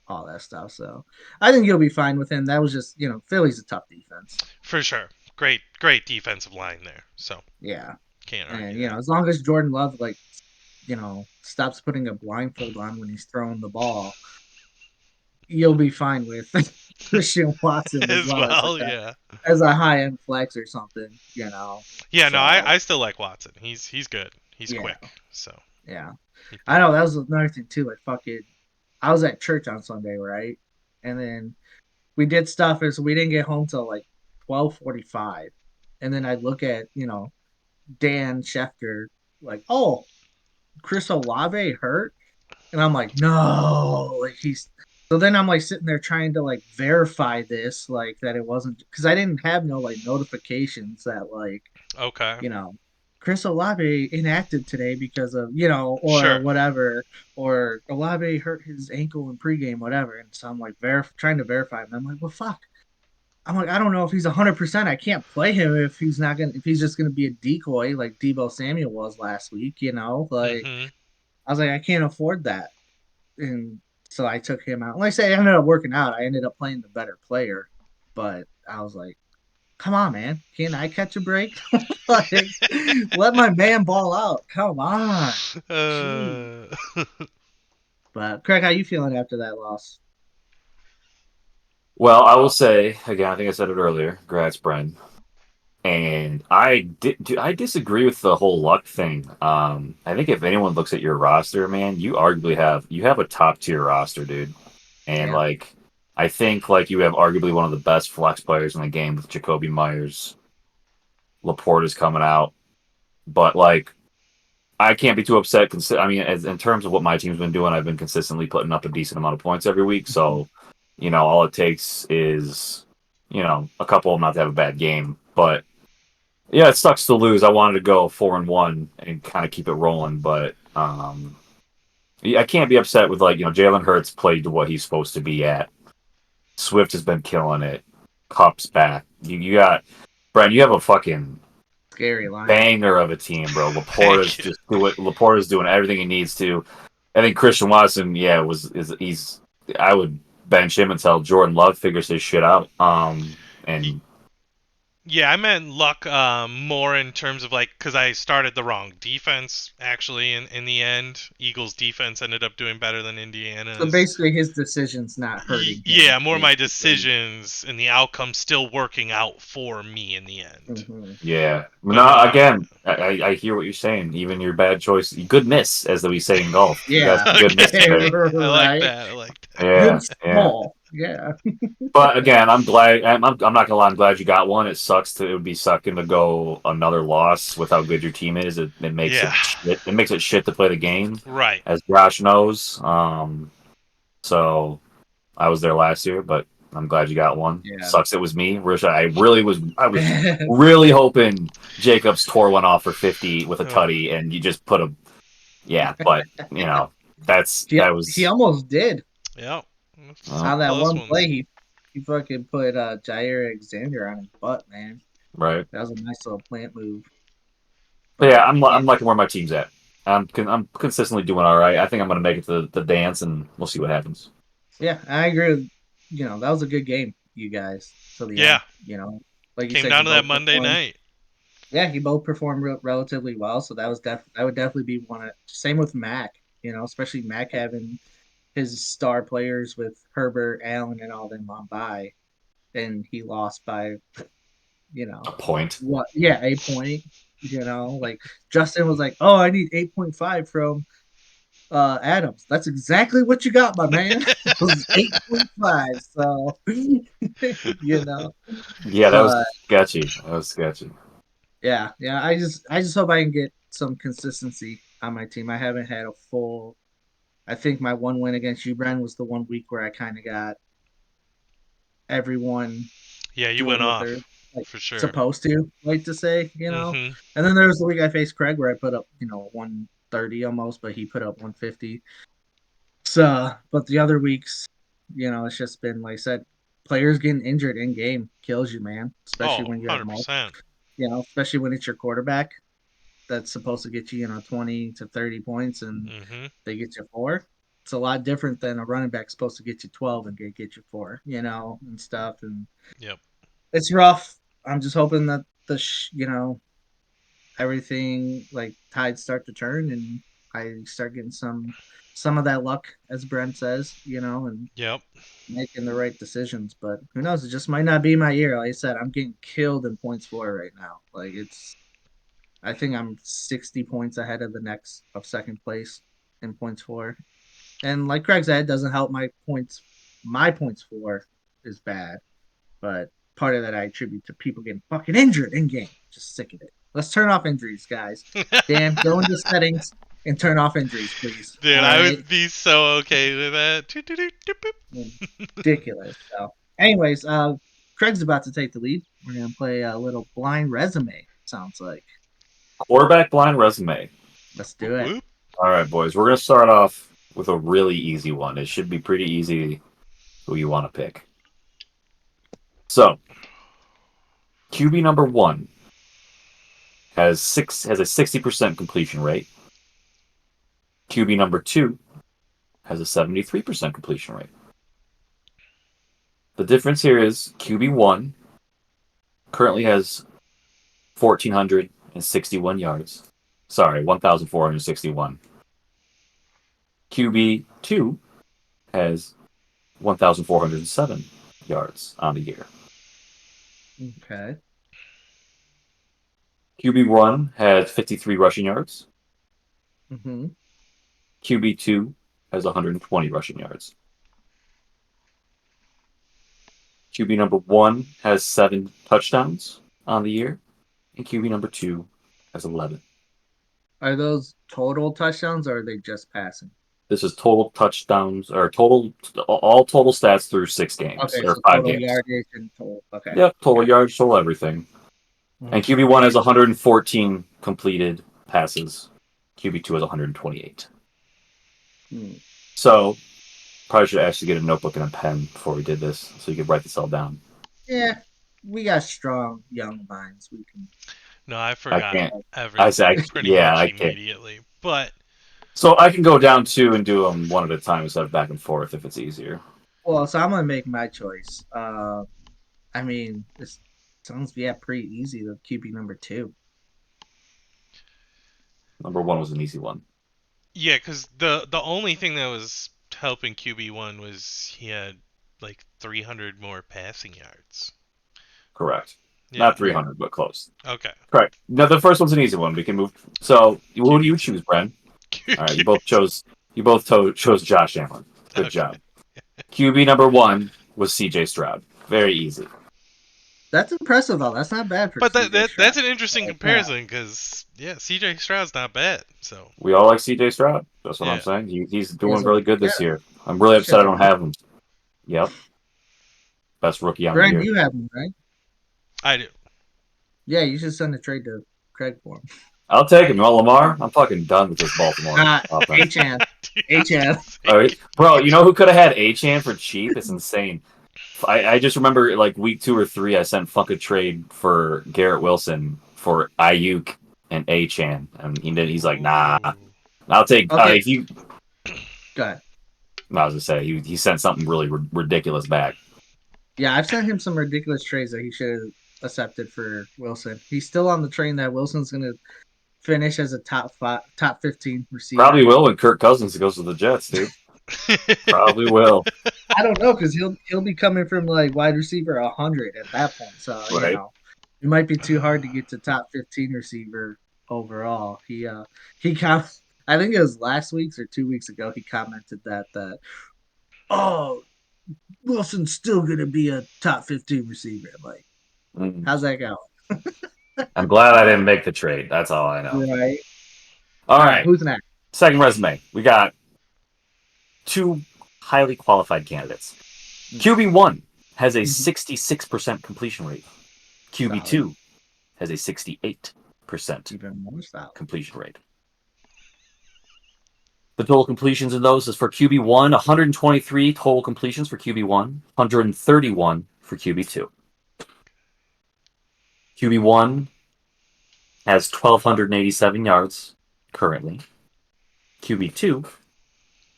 Speaker 2: all that stuff. So I think you'll be fine with him. That was just, Philly's a tough defense.
Speaker 1: For sure. Great defensive line there. So
Speaker 2: Yeah.
Speaker 1: can't
Speaker 2: And,
Speaker 1: argue that.
Speaker 2: as long as Jordan Love, stops putting a blindfold on when he's throwing the ball, you'll be fine with Christian Watson as
Speaker 1: As
Speaker 2: well as
Speaker 1: well, yeah.
Speaker 2: as a high end flex or something,
Speaker 1: Yeah, no,
Speaker 2: So
Speaker 1: I still like Watson. He's good. He's
Speaker 2: yeah,
Speaker 1: quick. So
Speaker 2: yeah.
Speaker 1: he'd
Speaker 2: I
Speaker 1: be
Speaker 2: know that was another thing too. Like fucking, I was at church on Sunday, right? And then we did stuff, and so we didn't get home till like 12:45. And then I look at Dan Schefter, like, oh, Chris Olave hurt, and I'm like, no, like he's. So then I'm like sitting there trying to like verify this, like that it wasn't because I didn't have no like notifications that like
Speaker 1: okay.
Speaker 2: you know, Chris Olave inactive today because of, or
Speaker 1: Sure.
Speaker 2: whatever, or Olave hurt his ankle in pregame, whatever. And so I'm like, trying to verify him. I'm like, well, fuck. I'm like, I don't know if he's 100%. I can't play him if he's just going to be a decoy like Debo Samuel was last week, Like,
Speaker 1: Mhm.
Speaker 2: I was like, I can't afford that. And so I took him out. Like I say, it ended up working out. I ended up playing the better player, but I was like, come on, man. Can I catch a break? Like, let my man ball out. Come on. Gee.
Speaker 1: uh,
Speaker 2: But Craig, how you feeling after that loss?
Speaker 3: Well, I will say again. I think I said it earlier. Congrats, Bren. And I disagree with the whole luck thing. I think if anyone looks at your roster, man, you have a top tier roster, dude. And
Speaker 2: Yeah.
Speaker 3: like, I think like you have arguably one of the best flex players in the game with Jacoby Myers. Laporte is coming out, but like I can't be too upset. I mean, in terms of what my team's been doing, I've been consistently putting up a decent amount of points every week. So, all it takes is, a couple of them not to have a bad game. But yeah, it sucks to lose. I wanted to go 4-1 and kind of keep it rolling, but yeah, I can't be upset with like Jalen Hurts played to what he's supposed to be at. Swift has been killing it. Cup's back. You got Brian. You have a fucking
Speaker 2: Scary lineup.
Speaker 3: banger of a team, bro.
Speaker 1: thank you.
Speaker 3: Laporta's doing everything he needs to. I think Christian Watson, yeah, he's. I would bench him until Jordan Love figures his shit out.
Speaker 1: Y-
Speaker 3: And
Speaker 1: Yeah, I meant luck more in terms of like because I started the wrong defense actually in the end. Eagles defense ended up doing better than
Speaker 2: So
Speaker 1: Indiana's.
Speaker 2: basically, his decision's not hurting him.
Speaker 1: Yeah, more my
Speaker 2: Basically.
Speaker 1: decisions and the outcome still working out for me in the end.
Speaker 2: Hmm.
Speaker 3: yeah,
Speaker 1: But
Speaker 3: no, again, I hear what you're saying. Even your bad choice, good miss, as we say in golf. You got
Speaker 2: Yeah.
Speaker 3: some good misses
Speaker 1: okay,
Speaker 3: there.
Speaker 1: I like
Speaker 2: Right.
Speaker 1: that. I like that.
Speaker 3: Yeah,
Speaker 2: Good
Speaker 3: yeah.
Speaker 2: small. Yeah.
Speaker 3: But again, I'm glad. I'm not gonna lie. I'm glad you got one. It sucks to. It would be sucking to go another loss with how good your team is. It makes
Speaker 1: Yeah,
Speaker 3: it shit. It makes it shit to play the game,
Speaker 1: right.
Speaker 3: as Josh knows. So I was there last year, but I'm glad you got one.
Speaker 2: Yeah.
Speaker 3: Sucks it was me. I was really hoping Jacobs tore one off for 50 with a
Speaker 1: Oh,
Speaker 3: tutty, and you just put a yeah. But
Speaker 2: he,
Speaker 3: that
Speaker 2: he
Speaker 3: was
Speaker 2: almost did.
Speaker 1: yeah.
Speaker 3: well,
Speaker 1: Some
Speaker 2: On that
Speaker 1: close
Speaker 2: one play,
Speaker 1: ones.
Speaker 2: he fucking put Jair Alexander on his butt, man.
Speaker 3: right.
Speaker 2: That was a nice little plant move.
Speaker 3: But yeah,
Speaker 2: But yeah,
Speaker 3: I'm liking where my team's at. I'm consistently doing all right. I think I'm going to make it to the dance, and we'll see what happens.
Speaker 2: yeah, I agree with that was a good game, you guys, till the
Speaker 1: Yeah,
Speaker 2: end. Like you
Speaker 1: came
Speaker 2: said, you
Speaker 1: down to that
Speaker 2: both
Speaker 1: Monday
Speaker 2: performed.
Speaker 1: night.
Speaker 2: Yeah, you both performed relatively well, so that would definitely be one. Same with Mac, especially Mac having his star players with Herbert, Allen, and all them on by, and he lost by
Speaker 3: A point.
Speaker 2: what? Yeah, 8 point. Like Justin was like, "Oh, I need 8.5 from Adams." That's exactly what you got, my man. It was 8.5. So you know,
Speaker 3: Yeah, that was
Speaker 2: but
Speaker 3: sketchy. That was sketchy.
Speaker 2: yeah. I just hope I can get some consistency on my team. I haven't had a full. I think my one win against you, Bren, was the one week where I kind of got everyone
Speaker 1: Yeah, you
Speaker 2: doing
Speaker 1: went
Speaker 2: what they're
Speaker 1: off
Speaker 2: like
Speaker 1: for sure.
Speaker 2: supposed to, like to say.
Speaker 1: Mhm.
Speaker 2: And then there was the week I faced Craig where I put up, 130 almost, but he put up 150. So, but the other weeks, it's just been like I said, players getting injured in game kills you, man. Especially
Speaker 1: Oh,
Speaker 2: when you have multiple,
Speaker 1: 100%.
Speaker 2: especially when it's your quarterback that's supposed to get you, 20 to 30 points and
Speaker 1: Mm-hmm.
Speaker 2: they get you four. It's a lot different than a running back supposed to get you 12 and get you four, and stuff. And
Speaker 1: Yep.
Speaker 2: it's rough. I'm just hoping that everything like tides start to turn and I start getting some of that luck, as Brent says, and
Speaker 1: Yep.
Speaker 2: making the right decisions. But who knows? It just might not be my year. Like I said, I'm getting killed in points for right now. Like I think I'm 60 points ahead of the next of second place in points for. And like Craig said, it doesn't help my points. My points for is bad, but part of that I attribute to people getting fucking injured in game. Just sick of it. Let's turn off injuries, guys. Dan, go into settings and turn off injuries, please.
Speaker 1: Dude,
Speaker 2: All
Speaker 1: I
Speaker 2: right.
Speaker 1: would be so okay with that. Toot, toot, toot, toot, boop.
Speaker 2: Ridiculous. So, anyways, Craig's about to take the lead. We're gonna play a little blind resume. Sounds like.
Speaker 3: Quarterback blind resume.
Speaker 2: Let's
Speaker 1: Whoop,
Speaker 2: do it.
Speaker 1: whoop.
Speaker 3: All right, boys. We're gonna start off with a really easy one. It should be pretty easy who you want to pick. So, QB number 1 has a 60% completion rate. QB number 2 has a 73% completion rate. The difference here is QB1 currently has 1,461 yards. Sorry, 1,461. QB2 has 1,407 yards on the year.
Speaker 2: Okay.
Speaker 3: QB1 has 53 rushing yards.
Speaker 2: Mm-hmm.
Speaker 3: QB2 has 120 rushing yards. QB number 1 has 7 touchdowns on the year, and QB number 2 has 11.
Speaker 2: Are those total touchdowns or are they just passing?
Speaker 3: This is total touchdowns or all total stats through 6 games
Speaker 2: Okay,
Speaker 3: or
Speaker 2: so
Speaker 3: 5
Speaker 2: total
Speaker 3: games.
Speaker 2: yardage and total. Okay.
Speaker 3: Yep, total yards, total everything. And QB1 has 114 completed passes. QB2 has 128.
Speaker 2: Hmm.
Speaker 3: So, probably should actually get a notebook and a pen before we did this so you could write this all down.
Speaker 2: Yeah, we got strong young minds. We can.
Speaker 1: No, I
Speaker 3: I
Speaker 1: forgot
Speaker 3: can't.
Speaker 1: everything pretty
Speaker 3: Yeah,
Speaker 1: much
Speaker 3: I can't.
Speaker 1: immediately. But
Speaker 3: So I can go down 2 and do them one at a time instead of back and forth if it's easier.
Speaker 2: Well, so I'm gonna make my choice. I mean, this sounds pretty easy. The QB number 2.
Speaker 3: Number 1 was an easy one.
Speaker 1: yeah, because the only thing that was helping QB1 was he had like 300 more passing yards.
Speaker 3: Correct.
Speaker 1: Yeah.
Speaker 3: Not 300, but close.
Speaker 1: Okay.
Speaker 3: Correct. Now the first one's an easy one. We can move. So who do you choose, Bren? All right, you both chose. Chose Josh Allen. Good
Speaker 1: Okay.
Speaker 3: job. QB number 1 was C.J. Stroud. Very easy.
Speaker 2: That's impressive, though. That's not bad for.
Speaker 1: But
Speaker 2: CJ
Speaker 1: that's
Speaker 2: Stroud.
Speaker 1: an interesting comparison because CJ Stroud's not bad. So
Speaker 3: We all like C.J. Stroud. That's what I'm
Speaker 1: yeah.
Speaker 3: saying. He's
Speaker 2: He
Speaker 3: doing
Speaker 2: has
Speaker 3: really good this
Speaker 2: yeah.
Speaker 3: year. I'm really upset I
Speaker 2: He
Speaker 3: don't have him. Yep. Best rookie on the
Speaker 2: Brent,
Speaker 3: year.
Speaker 2: you have him, right?
Speaker 1: I do.
Speaker 2: Yeah, you should send a trade to Craig for him.
Speaker 3: I'll take him. You want Lamar? I'm fucking done with this Baltimore offense.
Speaker 2: H-Chan. H-Chan.
Speaker 3: All right. Bro, you know who could have had A-Chan for cheap? It's insane. I just remember like week 2 or 3, I sent fuck a trade for Garrett Wilson for Ayuk and A-Chan, and he's like, nah. I'll take.
Speaker 2: Okay.
Speaker 3: He.
Speaker 2: Go ahead.
Speaker 3: I was gonna say he sent something really ridiculous back.
Speaker 2: Yeah, I've sent him some ridiculous trades that he should have accepted for Wilson. He's still on the train that Wilson's going to finish as a top 15 receiver.
Speaker 3: Probably will when Kirk Cousins goes to the Jets, dude. Probably will.
Speaker 2: I don't know because he'll be coming from like wide receiver 100 at that point. So
Speaker 3: Right.
Speaker 2: it might be too hard to get to top 15 receiver overall. I think it was last week's or 2 weeks ago. He commented that oh, Wilson's still gonna be a top 15 receiver. Like, how's that go?
Speaker 3: I'm glad I didn't make the trade. That's all I know.
Speaker 2: Right.
Speaker 3: All right.
Speaker 2: Who's next?
Speaker 3: Second resume. We got 2 highly qualified candidates. QB1 has a 66% completion rate. QB2 has a 68%
Speaker 2: Even more solid.
Speaker 3: completion rate. The total completions in those is for QB1, 123 total completions for QB1, 131 for QB2. QB1 has 1,287 yards currently. QB2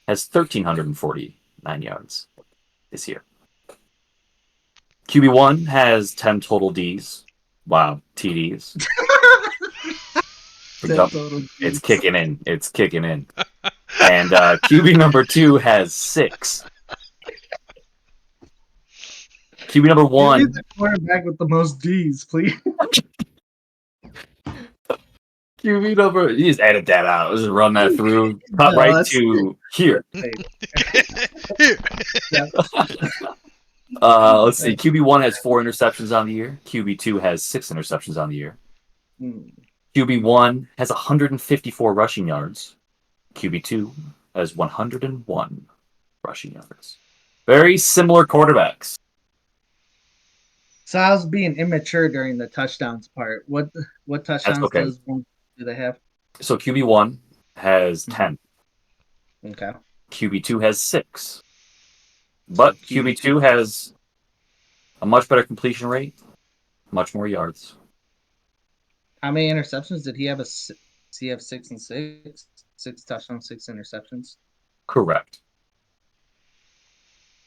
Speaker 3: has 1,349 yards this year. QB1 has 10 total Ds. Wow, TDs. It's kicking in. It's kicking in. And QB number 2 has 6. QB number
Speaker 2: Give me
Speaker 3: 1.
Speaker 2: the quarterback with the most D's, please.
Speaker 3: QB number. You just edit that out. Let's just run that through. Cut
Speaker 2: No,
Speaker 3: right
Speaker 2: that's-
Speaker 3: to here.
Speaker 1: Here.
Speaker 2: Yeah.
Speaker 3: Let's see. QB1 has 4 interceptions on the year. QB2 has 6 interceptions on the year.
Speaker 2: Hmm.
Speaker 3: QB1 has 154 rushing yards. QB2 has 101 rushing yards. Very similar quarterbacks.
Speaker 2: So I was being immature during the touchdowns part. What touchdowns
Speaker 3: okay.
Speaker 2: do they have?
Speaker 3: So QB1 has 10.
Speaker 2: Okay.
Speaker 3: QB2 has 6. But
Speaker 2: So
Speaker 3: QB2 has a much better completion rate, much more yards.
Speaker 2: How many interceptions did he have? Does he have 6 and 6? 6 touchdowns, 6 interceptions.
Speaker 3: Correct.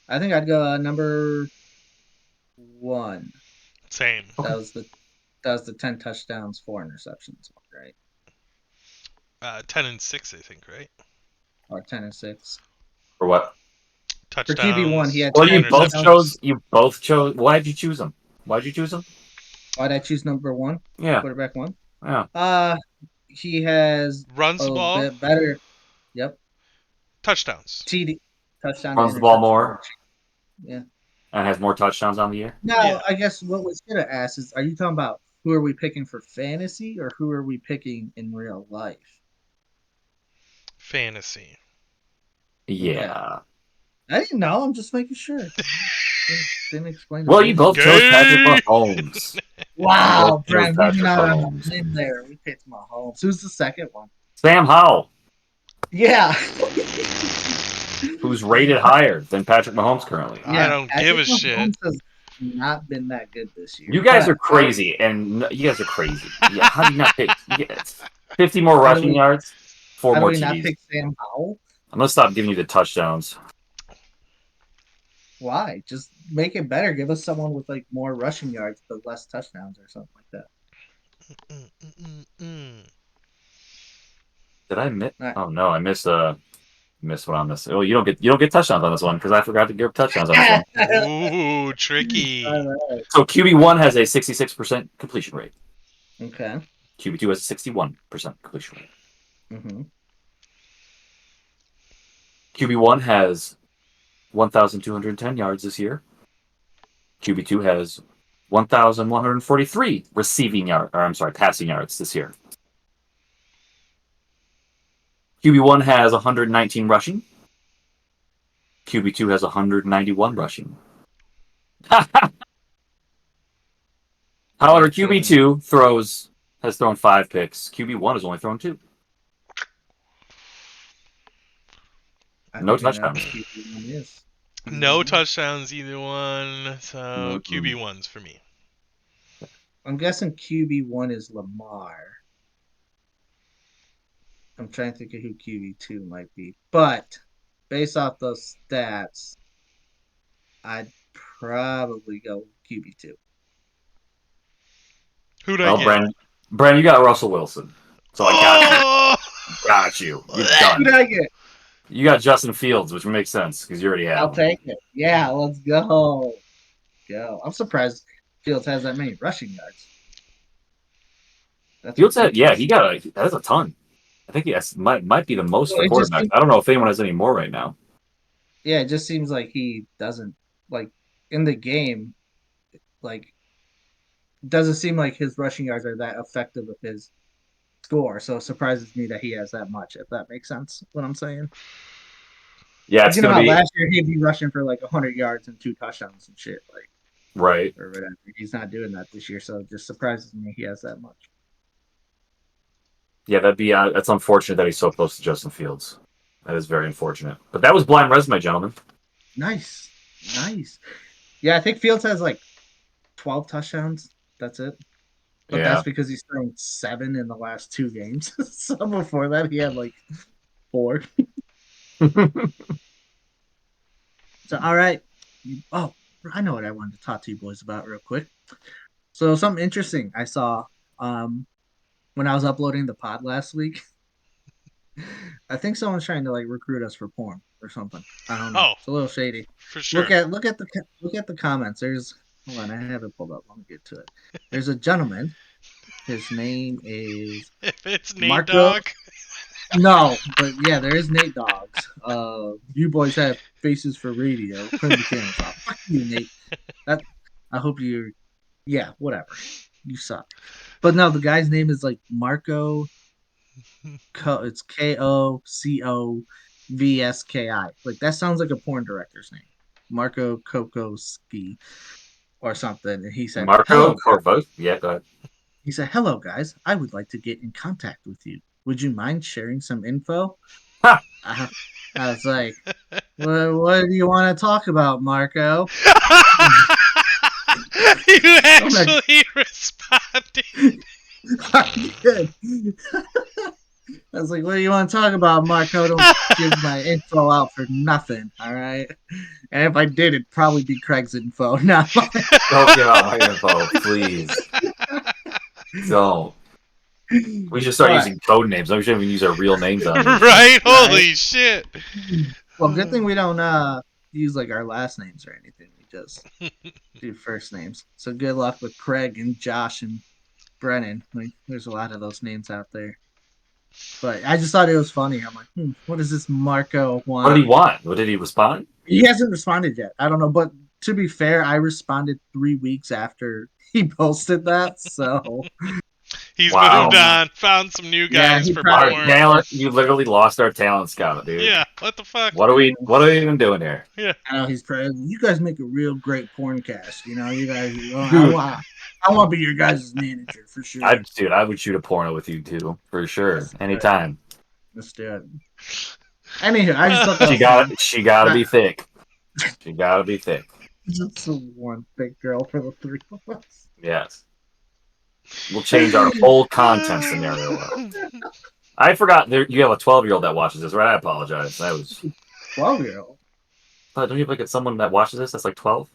Speaker 2: I think I'd go number 1.
Speaker 1: Same.
Speaker 2: That was the 10 touchdowns, 4 interceptions, right?
Speaker 1: 10 and 6, I think, right?
Speaker 2: Or 10 and 6.
Speaker 3: For what?
Speaker 1: Touchdowns.
Speaker 2: QB1, he had
Speaker 3: Well,
Speaker 2: 10
Speaker 3: you both
Speaker 2: interceptions.
Speaker 3: chose. Why did you choose him? Why'd you choose him?
Speaker 2: Why'd I choose number 1?
Speaker 3: Yeah.
Speaker 2: Quarterback 1?
Speaker 3: Yeah.
Speaker 2: He has
Speaker 1: Runs the
Speaker 2: a
Speaker 1: ball.
Speaker 2: bit better. Yep.
Speaker 1: Touchdowns.
Speaker 2: TD. Touchdown.
Speaker 3: Runs the ball more.
Speaker 2: interception. Yeah.
Speaker 3: And has more touchdowns on the year.
Speaker 2: Now,
Speaker 1: Yeah.
Speaker 2: I guess what we should have asked is, are you talking about who are we picking for fantasy or who are we picking in real life?
Speaker 1: Fantasy.
Speaker 3: Yeah.
Speaker 2: I didn't know. I'm just making sure. Didn't explain.
Speaker 3: Well, you both chose
Speaker 1: Gay!
Speaker 3: Patrick Mahomes.
Speaker 2: Wow,
Speaker 3: Both chose
Speaker 2: Brent,
Speaker 3: Patrick
Speaker 2: leaving out on the
Speaker 3: Mahomes.
Speaker 2: limb there. We picked Mahomes. Who's the second one?
Speaker 3: Sam Howell,
Speaker 2: Yeah.
Speaker 3: who's rated higher than Patrick Mahomes currently.
Speaker 1: I don't give a
Speaker 2: Patrick
Speaker 1: shit.
Speaker 2: Mahomes has not been that good this year.
Speaker 3: You guys
Speaker 2: But
Speaker 3: are crazy, and you guys are crazy. Yeah, how do you not pick? Yes. 50 more
Speaker 2: How do
Speaker 3: rushing
Speaker 2: we-
Speaker 3: yards, 4
Speaker 2: How do
Speaker 3: more
Speaker 2: we not
Speaker 3: TDs.
Speaker 2: pick Sam Howell?
Speaker 3: I'm gonna stop giving you the touchdowns.
Speaker 2: Why? Just make it better. Give us someone with like more rushing yards but less touchdowns or something like that.
Speaker 3: Did I miss?
Speaker 2: Right.
Speaker 3: Oh no, I missed one on this. Oh, you don't get touchdowns on this one because I forgot to give touchdowns on this one.
Speaker 1: Ooh, tricky.
Speaker 2: All right.
Speaker 3: So QB1 has a 66% completion rate.
Speaker 2: Okay.
Speaker 3: QB2 has a 61% completion rate.
Speaker 2: Mm-hmm.
Speaker 3: QB1 has 1,210 yards this year. QB2 has 1,143 passing yards this year. QB1 has 119 rushing. QB2 has 191 rushing. However, QB2 has thrown 5 picks. QB1 has only thrown 2. No touchdowns.
Speaker 1: No touchdowns either one. So QB1's for me.
Speaker 2: I'm guessing QB1 is Lamar. I'm trying to think of who QB2 might be. But based off those stats, I'd probably go QB2.
Speaker 1: Who'd I get?
Speaker 3: Brandon, you got Russell Wilson. So I
Speaker 1: Oh!
Speaker 3: got you. You're
Speaker 2: Who
Speaker 3: done.
Speaker 2: did I get?
Speaker 3: You got Justin Fields, which makes sense because you already have
Speaker 2: I'll
Speaker 3: him.
Speaker 2: take it. Yeah, let's go. I'm surprised Fields has that many rushing yards.
Speaker 3: Fields had, that's a ton. I think he might be the most for quarterback. I don't know if anyone has any more right now.
Speaker 2: Yeah, it just seems like he doesn't, like, in the game, like, doesn't seem like his rushing yards are that effective with his score. So it surprises me that he has that much, if that makes sense, what I'm saying.
Speaker 3: Yeah, it's
Speaker 2: you know
Speaker 3: gonna
Speaker 2: how
Speaker 3: be
Speaker 2: last year he'd be rushing for like 100 yards and 2 touchdowns and shit, like,
Speaker 3: right
Speaker 2: or whatever. He's not doing that this year, so it just surprises me he has that much.
Speaker 3: Yeah, that's unfortunate that he's so close to Justin Fields. That is very unfortunate. But that was blind resume, gentlemen.
Speaker 2: Nice. Yeah, I think Fields has like 12 touchdowns. That's it. But
Speaker 3: Yeah.
Speaker 2: that's because he's thrown 7 in the last 2 games. So before that, he had like 4. So, all right. Oh, I know what I wanted to talk to you boys about real quick. So, something interesting I saw when I was uploading the pod last week. I think someone's trying to like recruit us for porn or something. I don't know.
Speaker 1: Oh,
Speaker 2: It's a little shady.
Speaker 1: for sure.
Speaker 2: Look at the comments. There's hold on, I have it pulled up. Let me get to it. There's a gentleman. His name is
Speaker 1: If it's Nate
Speaker 2: Marco.
Speaker 1: Dogg.
Speaker 2: No, but yeah, there is Nate Dogs. You boys have faces for radio. Turn the cameras off. Fuck you, Nate. That I hope you. Yeah, whatever. You suck. But no, the guy's name is like Marco. It's Kocovski. Like that sounds like a porn director's name. Marco Kokoski or something. And he said,
Speaker 3: Marco
Speaker 2: "Hello."
Speaker 3: Corvo. Yeah, go ahead.
Speaker 2: He said, "Hello, guys. I would like to get in contact with you. Would you mind sharing some info?"
Speaker 3: Ha!
Speaker 2: I was like, what do you want to talk about, Marco?
Speaker 1: You actually responded.
Speaker 2: I did. I was like, what do you want to talk about, Marco? Don't give my info out for nothing, all right? And if I did, it'd probably be Craig's info, not mine.
Speaker 3: Don't give out my info, please. Don't. We should start
Speaker 2: But-
Speaker 3: using code names. We shouldn't even use our real names on this.
Speaker 1: Right? Holy shit.
Speaker 2: Well, good thing we don't use like our last names or anything. We just do first names. So good luck with Craig and Josh and Brennan. Like, there's a lot of those names out there. But I just thought it was funny. I'm like, what does this Marco want?
Speaker 3: What did he want? What did he respond?
Speaker 2: He hasn't responded yet. I don't know. But to be fair, I responded 3 weeks after he posted that. So
Speaker 1: He's
Speaker 3: Wow.
Speaker 1: moved on. Found some new
Speaker 2: Yeah,
Speaker 1: guys
Speaker 2: he
Speaker 1: for
Speaker 2: probably-
Speaker 3: Our
Speaker 1: porn.
Speaker 3: talent, you literally lost our talent scout, dude.
Speaker 1: Yeah, what the fuck?
Speaker 3: What are we even doing here?
Speaker 2: I know he's probably, you guys make a real great porn cast. You know, you guys,
Speaker 3: Dude.
Speaker 2: I want to be your guys' manager for sure.
Speaker 3: I would shoot a porno with you too, for sure. Anytime.
Speaker 2: Let's do it. Anywho, I just thought that was
Speaker 3: She gotta be thick. She gotta be thick.
Speaker 2: just one big girl for the 3 of us.
Speaker 3: Yes. We'll change our whole content scenario up. I forgot you have a 12-year-old that watches this, right? I apologize. That was
Speaker 2: 12-year-old.
Speaker 3: don't you have like someone that watches this that's like 12?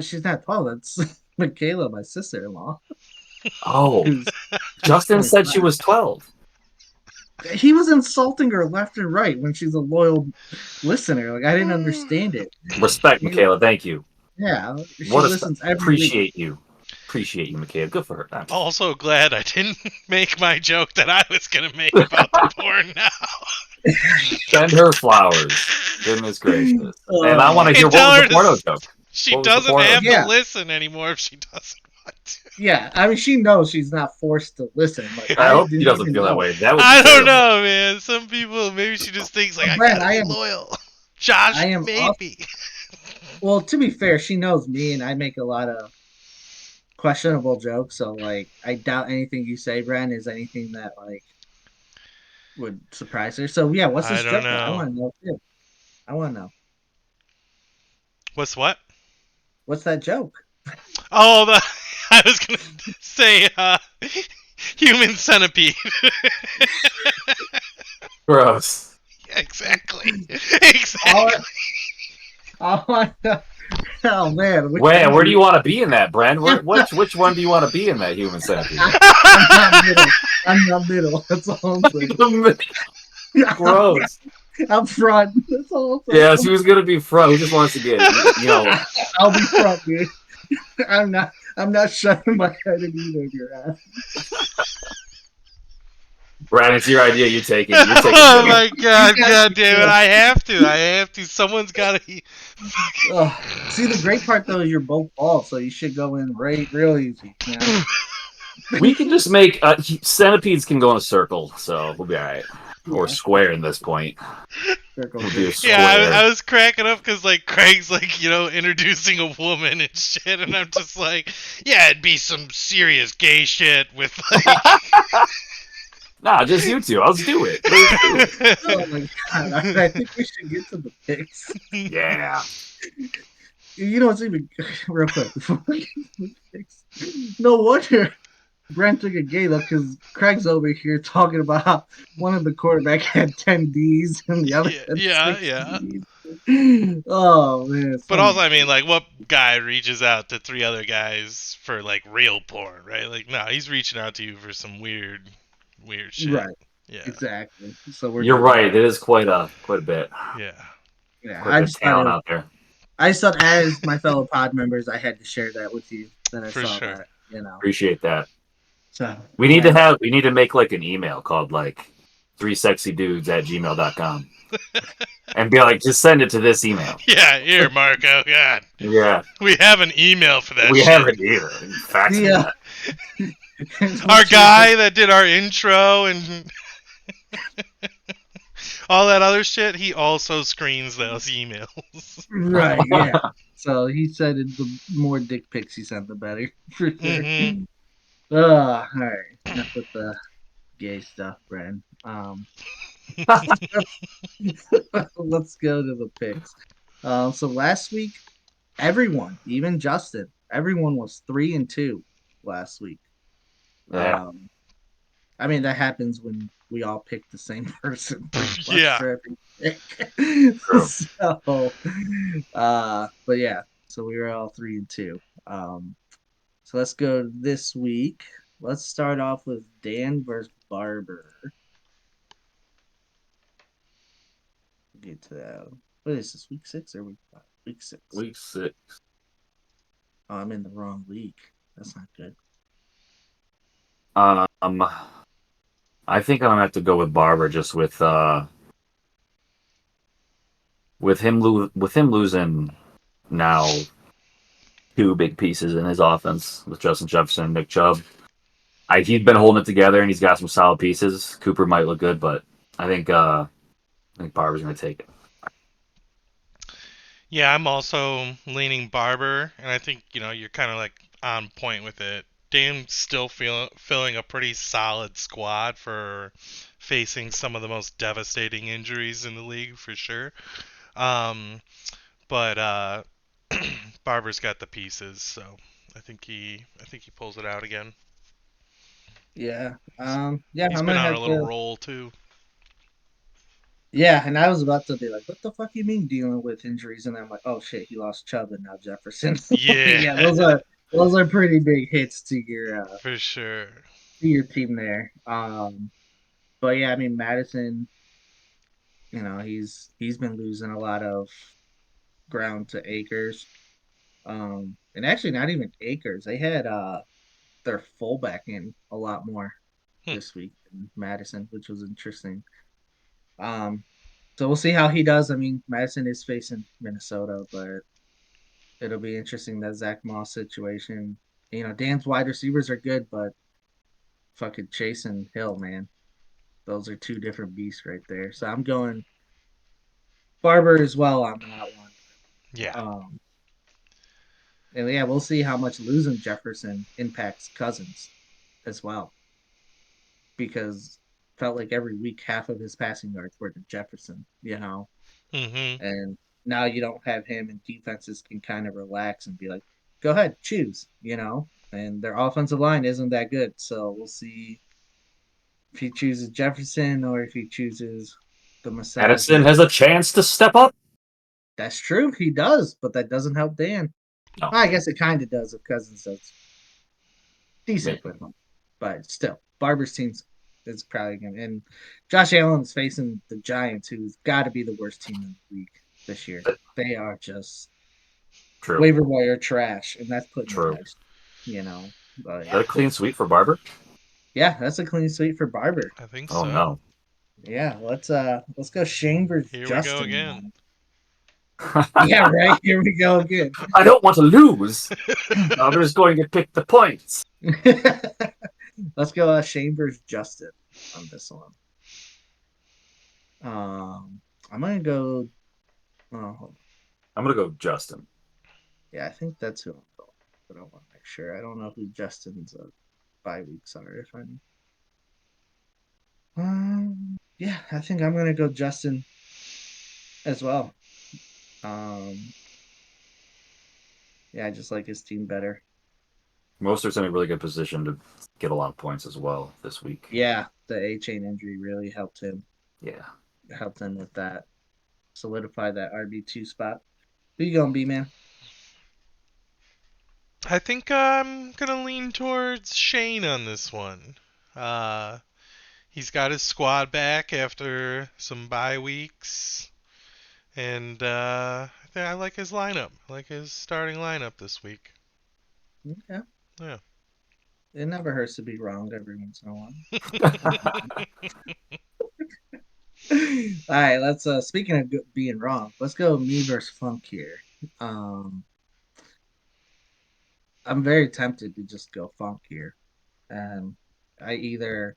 Speaker 2: She's not 12. That's Michaela, my sister-in-law.
Speaker 3: Oh,
Speaker 2: who's
Speaker 3: Justin said
Speaker 2: 25.
Speaker 3: she was 12.
Speaker 2: He was insulting her left and right when she's a loyal listener. Like I didn't understand it.
Speaker 3: Respect, Michaela. Thank you.
Speaker 2: Yeah, she
Speaker 3: What a
Speaker 2: listens every week.
Speaker 3: Appreciate you, Michaela. Good for her.
Speaker 1: Also glad I didn't make my joke that I was gonna make about the porn now.
Speaker 3: Send her flowers. Goodness gracious. And I want to hear what
Speaker 1: tell
Speaker 3: was
Speaker 1: her
Speaker 3: the
Speaker 1: to
Speaker 3: porno
Speaker 1: s-
Speaker 3: joke.
Speaker 1: She
Speaker 3: What was the
Speaker 1: doesn't
Speaker 3: porno?
Speaker 1: have
Speaker 2: Yeah.
Speaker 1: to listen anymore if she doesn't want to.
Speaker 2: Yeah, I mean, she knows she's not forced to listen. Like,
Speaker 3: I hope she
Speaker 2: didn't
Speaker 3: doesn't
Speaker 2: even
Speaker 3: feel that
Speaker 2: know.
Speaker 3: way. That would be
Speaker 1: I don't
Speaker 3: terrible.
Speaker 1: know, man. Some people, maybe she just thinks like, I
Speaker 2: Brad,
Speaker 1: gotta
Speaker 2: I
Speaker 1: be
Speaker 2: am-
Speaker 1: loyal. Josh,
Speaker 2: I am
Speaker 1: maybe.
Speaker 2: Well, to be fair, she knows me, and I make a lot of questionable jokes. So, like, I doubt anything you say, Bren, is anything that like would surprise her. So, yeah, what's
Speaker 1: I
Speaker 2: this
Speaker 1: don't
Speaker 2: joke? I
Speaker 1: know.
Speaker 2: want to know too. I want to know
Speaker 1: What's what?
Speaker 2: what's that joke.
Speaker 1: Oh, I was gonna say, human centipede.
Speaker 3: Gross.
Speaker 1: Exactly.
Speaker 2: All,
Speaker 1: Exactly.
Speaker 2: all I know, oh man,
Speaker 3: Where do you want to be in that, Brand? Which one do you want to be in that human centipede?
Speaker 2: I'm not middle. That's all I'm saying.
Speaker 3: Gross.
Speaker 2: I'm front. That's all I'm saying.
Speaker 3: Yeah, she was gonna be front. Who just wants to get,
Speaker 2: I'll be front, dude. I'm not shoving my head in either of your ass.
Speaker 3: Brad, it's your idea. You take it.
Speaker 1: Oh my god, god damn it! I have to. Someone's gotta.
Speaker 2: Ugh. See, the great part though is you're both bald, so you should go in real easy. You know?
Speaker 3: We can just make centipedes can go in a circle, so we'll be all right. Or square in this point.
Speaker 2: Circle
Speaker 3: We'll do a
Speaker 2: jerk.
Speaker 3: square.
Speaker 1: Yeah, I was cracking up because like Craig's like introducing a woman and shit, and I'm just like, yeah, it'd be some serious gay shit with like.
Speaker 3: Nah, just you two. Let's do it. Let's do it.
Speaker 2: Oh my god! I think we should get to the picks.
Speaker 3: Yeah.
Speaker 2: You know what's even real quick before we get to the picks? No wonder Brent took a game though, because Craig's over here talking about how one of the quarterback had 10 D's and the other
Speaker 1: Yeah,
Speaker 2: had
Speaker 1: yeah,
Speaker 2: 6
Speaker 1: yeah.
Speaker 2: D's. Oh man, it's
Speaker 1: But
Speaker 2: fun to
Speaker 1: also, I mean,
Speaker 2: do.
Speaker 1: like, what guy reaches out to three other guys for like real porn, right? Like, no, he's reaching out to you for some weird, weird shit.
Speaker 2: Right,
Speaker 1: Yeah,
Speaker 2: exactly. So we're
Speaker 3: You're
Speaker 2: good there.
Speaker 3: right. It is quite a bit.
Speaker 1: yeah,
Speaker 2: Yeah,
Speaker 3: Quite a bit of talent out there.
Speaker 2: I just thought as my fellow pod members, I had to share that with you. That I
Speaker 1: for
Speaker 2: saw
Speaker 1: sure.
Speaker 2: that.
Speaker 3: Appreciate that.
Speaker 2: So
Speaker 3: We
Speaker 2: yeah,
Speaker 3: need to make like an email called like 3sexydudes@gmail.com and be like, just send it to this email.
Speaker 1: Yeah, here, Marco. God,
Speaker 3: Yeah.
Speaker 1: we have an email for that
Speaker 3: We have
Speaker 1: shit.
Speaker 3: it here. Fax me
Speaker 2: the
Speaker 3: that.
Speaker 1: Our
Speaker 2: make sure it's like
Speaker 1: guy that did our intro and all that other shit, he also screens those emails.
Speaker 2: right, yeah. So he said the more dick pics he sent, the better for sure.
Speaker 1: hmm
Speaker 2: All right. Enough with the gay stuff, Brad. Let's go to the picks. So last week, everyone, even Justin, everyone was 3-2 last week.
Speaker 3: Yeah.
Speaker 2: Um, I mean that happens when we all pick the same person pretty much
Speaker 1: Yeah.
Speaker 2: for every pick.
Speaker 3: True.
Speaker 2: So, but yeah, so we were all 3-2. So let's go this week. Let's start off with Dan versus Barber. Get to that. What is this? Week 6 or week 5? Week 6.
Speaker 3: Week 6.
Speaker 2: Oh, I'm in the wrong league. That's not good.
Speaker 3: Um, I think I'm gonna have to go with Barber just with him losing now two big pieces in his offense with Justin Jefferson and Nick Chubb. He's been holding it together and he's got some solid pieces. Cooper might look good, but I think Barber's gonna take it.
Speaker 1: Yeah, I'm also leaning Barber, and I think you're kind of like on point with it. Dame's still filling a pretty solid squad for facing some of the most devastating injuries in the league for sure. Um, but Barber's got the pieces, so I think he pulls it out again.
Speaker 2: Yeah.
Speaker 1: He's,
Speaker 2: Yeah,
Speaker 1: he's
Speaker 2: I'm
Speaker 1: been
Speaker 2: gonna
Speaker 1: on a
Speaker 2: have
Speaker 1: little
Speaker 2: to.
Speaker 1: roll too.
Speaker 2: Yeah, and I was about to be like, "What the fuck you mean dealing with injuries?" And I'm like, "Oh shit, he lost Chubb and now Jefferson."
Speaker 1: Yeah,
Speaker 2: Yeah, those are pretty big hits
Speaker 1: for sure.
Speaker 2: to your team there. But yeah, I mean Madison, he's been losing a lot of ground to Akers. And actually not even Akers. They had their fullback in a lot more
Speaker 1: Hmm.
Speaker 2: this week than Madison, which was interesting. Um, so we'll see how he does. I mean, Madison is facing Minnesota, but it'll be interesting that Zach Moss situation. Dan's wide receivers are good, but fucking Chase and Hill, man, those are two different beasts right there. So I'm going Barber as well on that one.
Speaker 1: Yeah.
Speaker 2: Um, and yeah, we'll see how much losing Jefferson impacts Cousins as well, because felt like every week half of his passing yards were to Jefferson.
Speaker 1: Mhm.
Speaker 2: And now you don't have him, and defenses can kind of relax and be like, go ahead, choose. And their offensive line isn't that good. So we'll see if he chooses Jefferson or if he chooses the massage
Speaker 3: Addison
Speaker 2: man.
Speaker 3: has a chance to step up.
Speaker 2: That's true. He does, but that doesn't help Dan.
Speaker 3: No,
Speaker 2: Well, I guess it kind of does if Cousins does decent
Speaker 3: me.
Speaker 2: with him. But still, Barber's team's is probably going to. And Josh Allen's facing the Giants, who's got to be the worst team in the league this year. They are just
Speaker 3: True,
Speaker 2: waiver wire trash, and that's putting it
Speaker 3: true.
Speaker 2: nice. But
Speaker 3: Is that a clean sweep for Barber?
Speaker 2: yeah, that's a clean sweep for Barber.
Speaker 1: I think
Speaker 3: Oh
Speaker 1: so.
Speaker 3: no.
Speaker 2: Yeah, let's go Shane versus
Speaker 1: Here we go
Speaker 2: Justin
Speaker 1: again.
Speaker 2: now. Yeah, right. Here we go again.
Speaker 3: I don't want to lose. I'm just going to pick the points.
Speaker 2: Let's go Shane versus Justin on this one. I'm gonna go. Oh, hold on.
Speaker 3: I'm gonna go Justin.
Speaker 2: Yeah, I think that's who I'm going. But I want to make sure. I don't know who Justin's bye weeks are, if any. Yeah, I think I'm gonna go Justin as well. Um, yeah, I just like his team better.
Speaker 3: Mostert's in a really good position to get a lot of points as well this week.
Speaker 2: Yeah, the A chain injury really
Speaker 3: Yeah.
Speaker 2: helped him with that, solidify that RB2 spot. Who you gonna be, man?
Speaker 1: I think I'm gonna lean towards Shane on this one. Uh, he's got his squad back after some bye weeks, and I like his lineup. I like his starting lineup this week.
Speaker 2: Okay.
Speaker 1: Yeah.
Speaker 2: It never hurts to be wrong every once in a while. All right, let's speaking of being wrong, let's go me versus Funk here. Um I'm very tempted to just go Funk here. And I either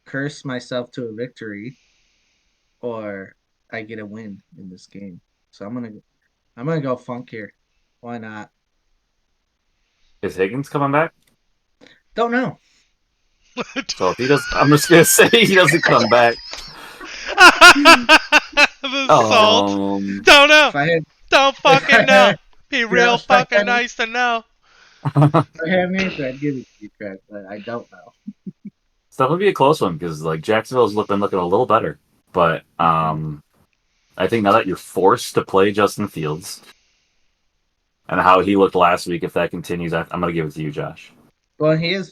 Speaker 2: curse myself to a victory or I get a win in this game. So I'm gonna go Funk here. Why not?
Speaker 3: Is Higgins coming back?
Speaker 2: Don't know.
Speaker 3: So if he does, I'm just gonna say he doesn't come back.
Speaker 1: The salt.
Speaker 3: Um,
Speaker 1: Don't know.
Speaker 2: If I had
Speaker 1: Don't
Speaker 2: if I
Speaker 1: fucking know.
Speaker 2: had
Speaker 1: Be
Speaker 2: you know,
Speaker 1: real
Speaker 2: if I
Speaker 1: fucking
Speaker 2: had
Speaker 1: nice to know.
Speaker 2: an answer, I'd give it to you, Craig, but I don't know.
Speaker 3: so that would be a close one because like Jacksonville's been looking a little better, but I think now that you're forced to play Justin Fields and how he looked last week, if that continues, I'm gonna give it to you, Josh.
Speaker 2: Well, he is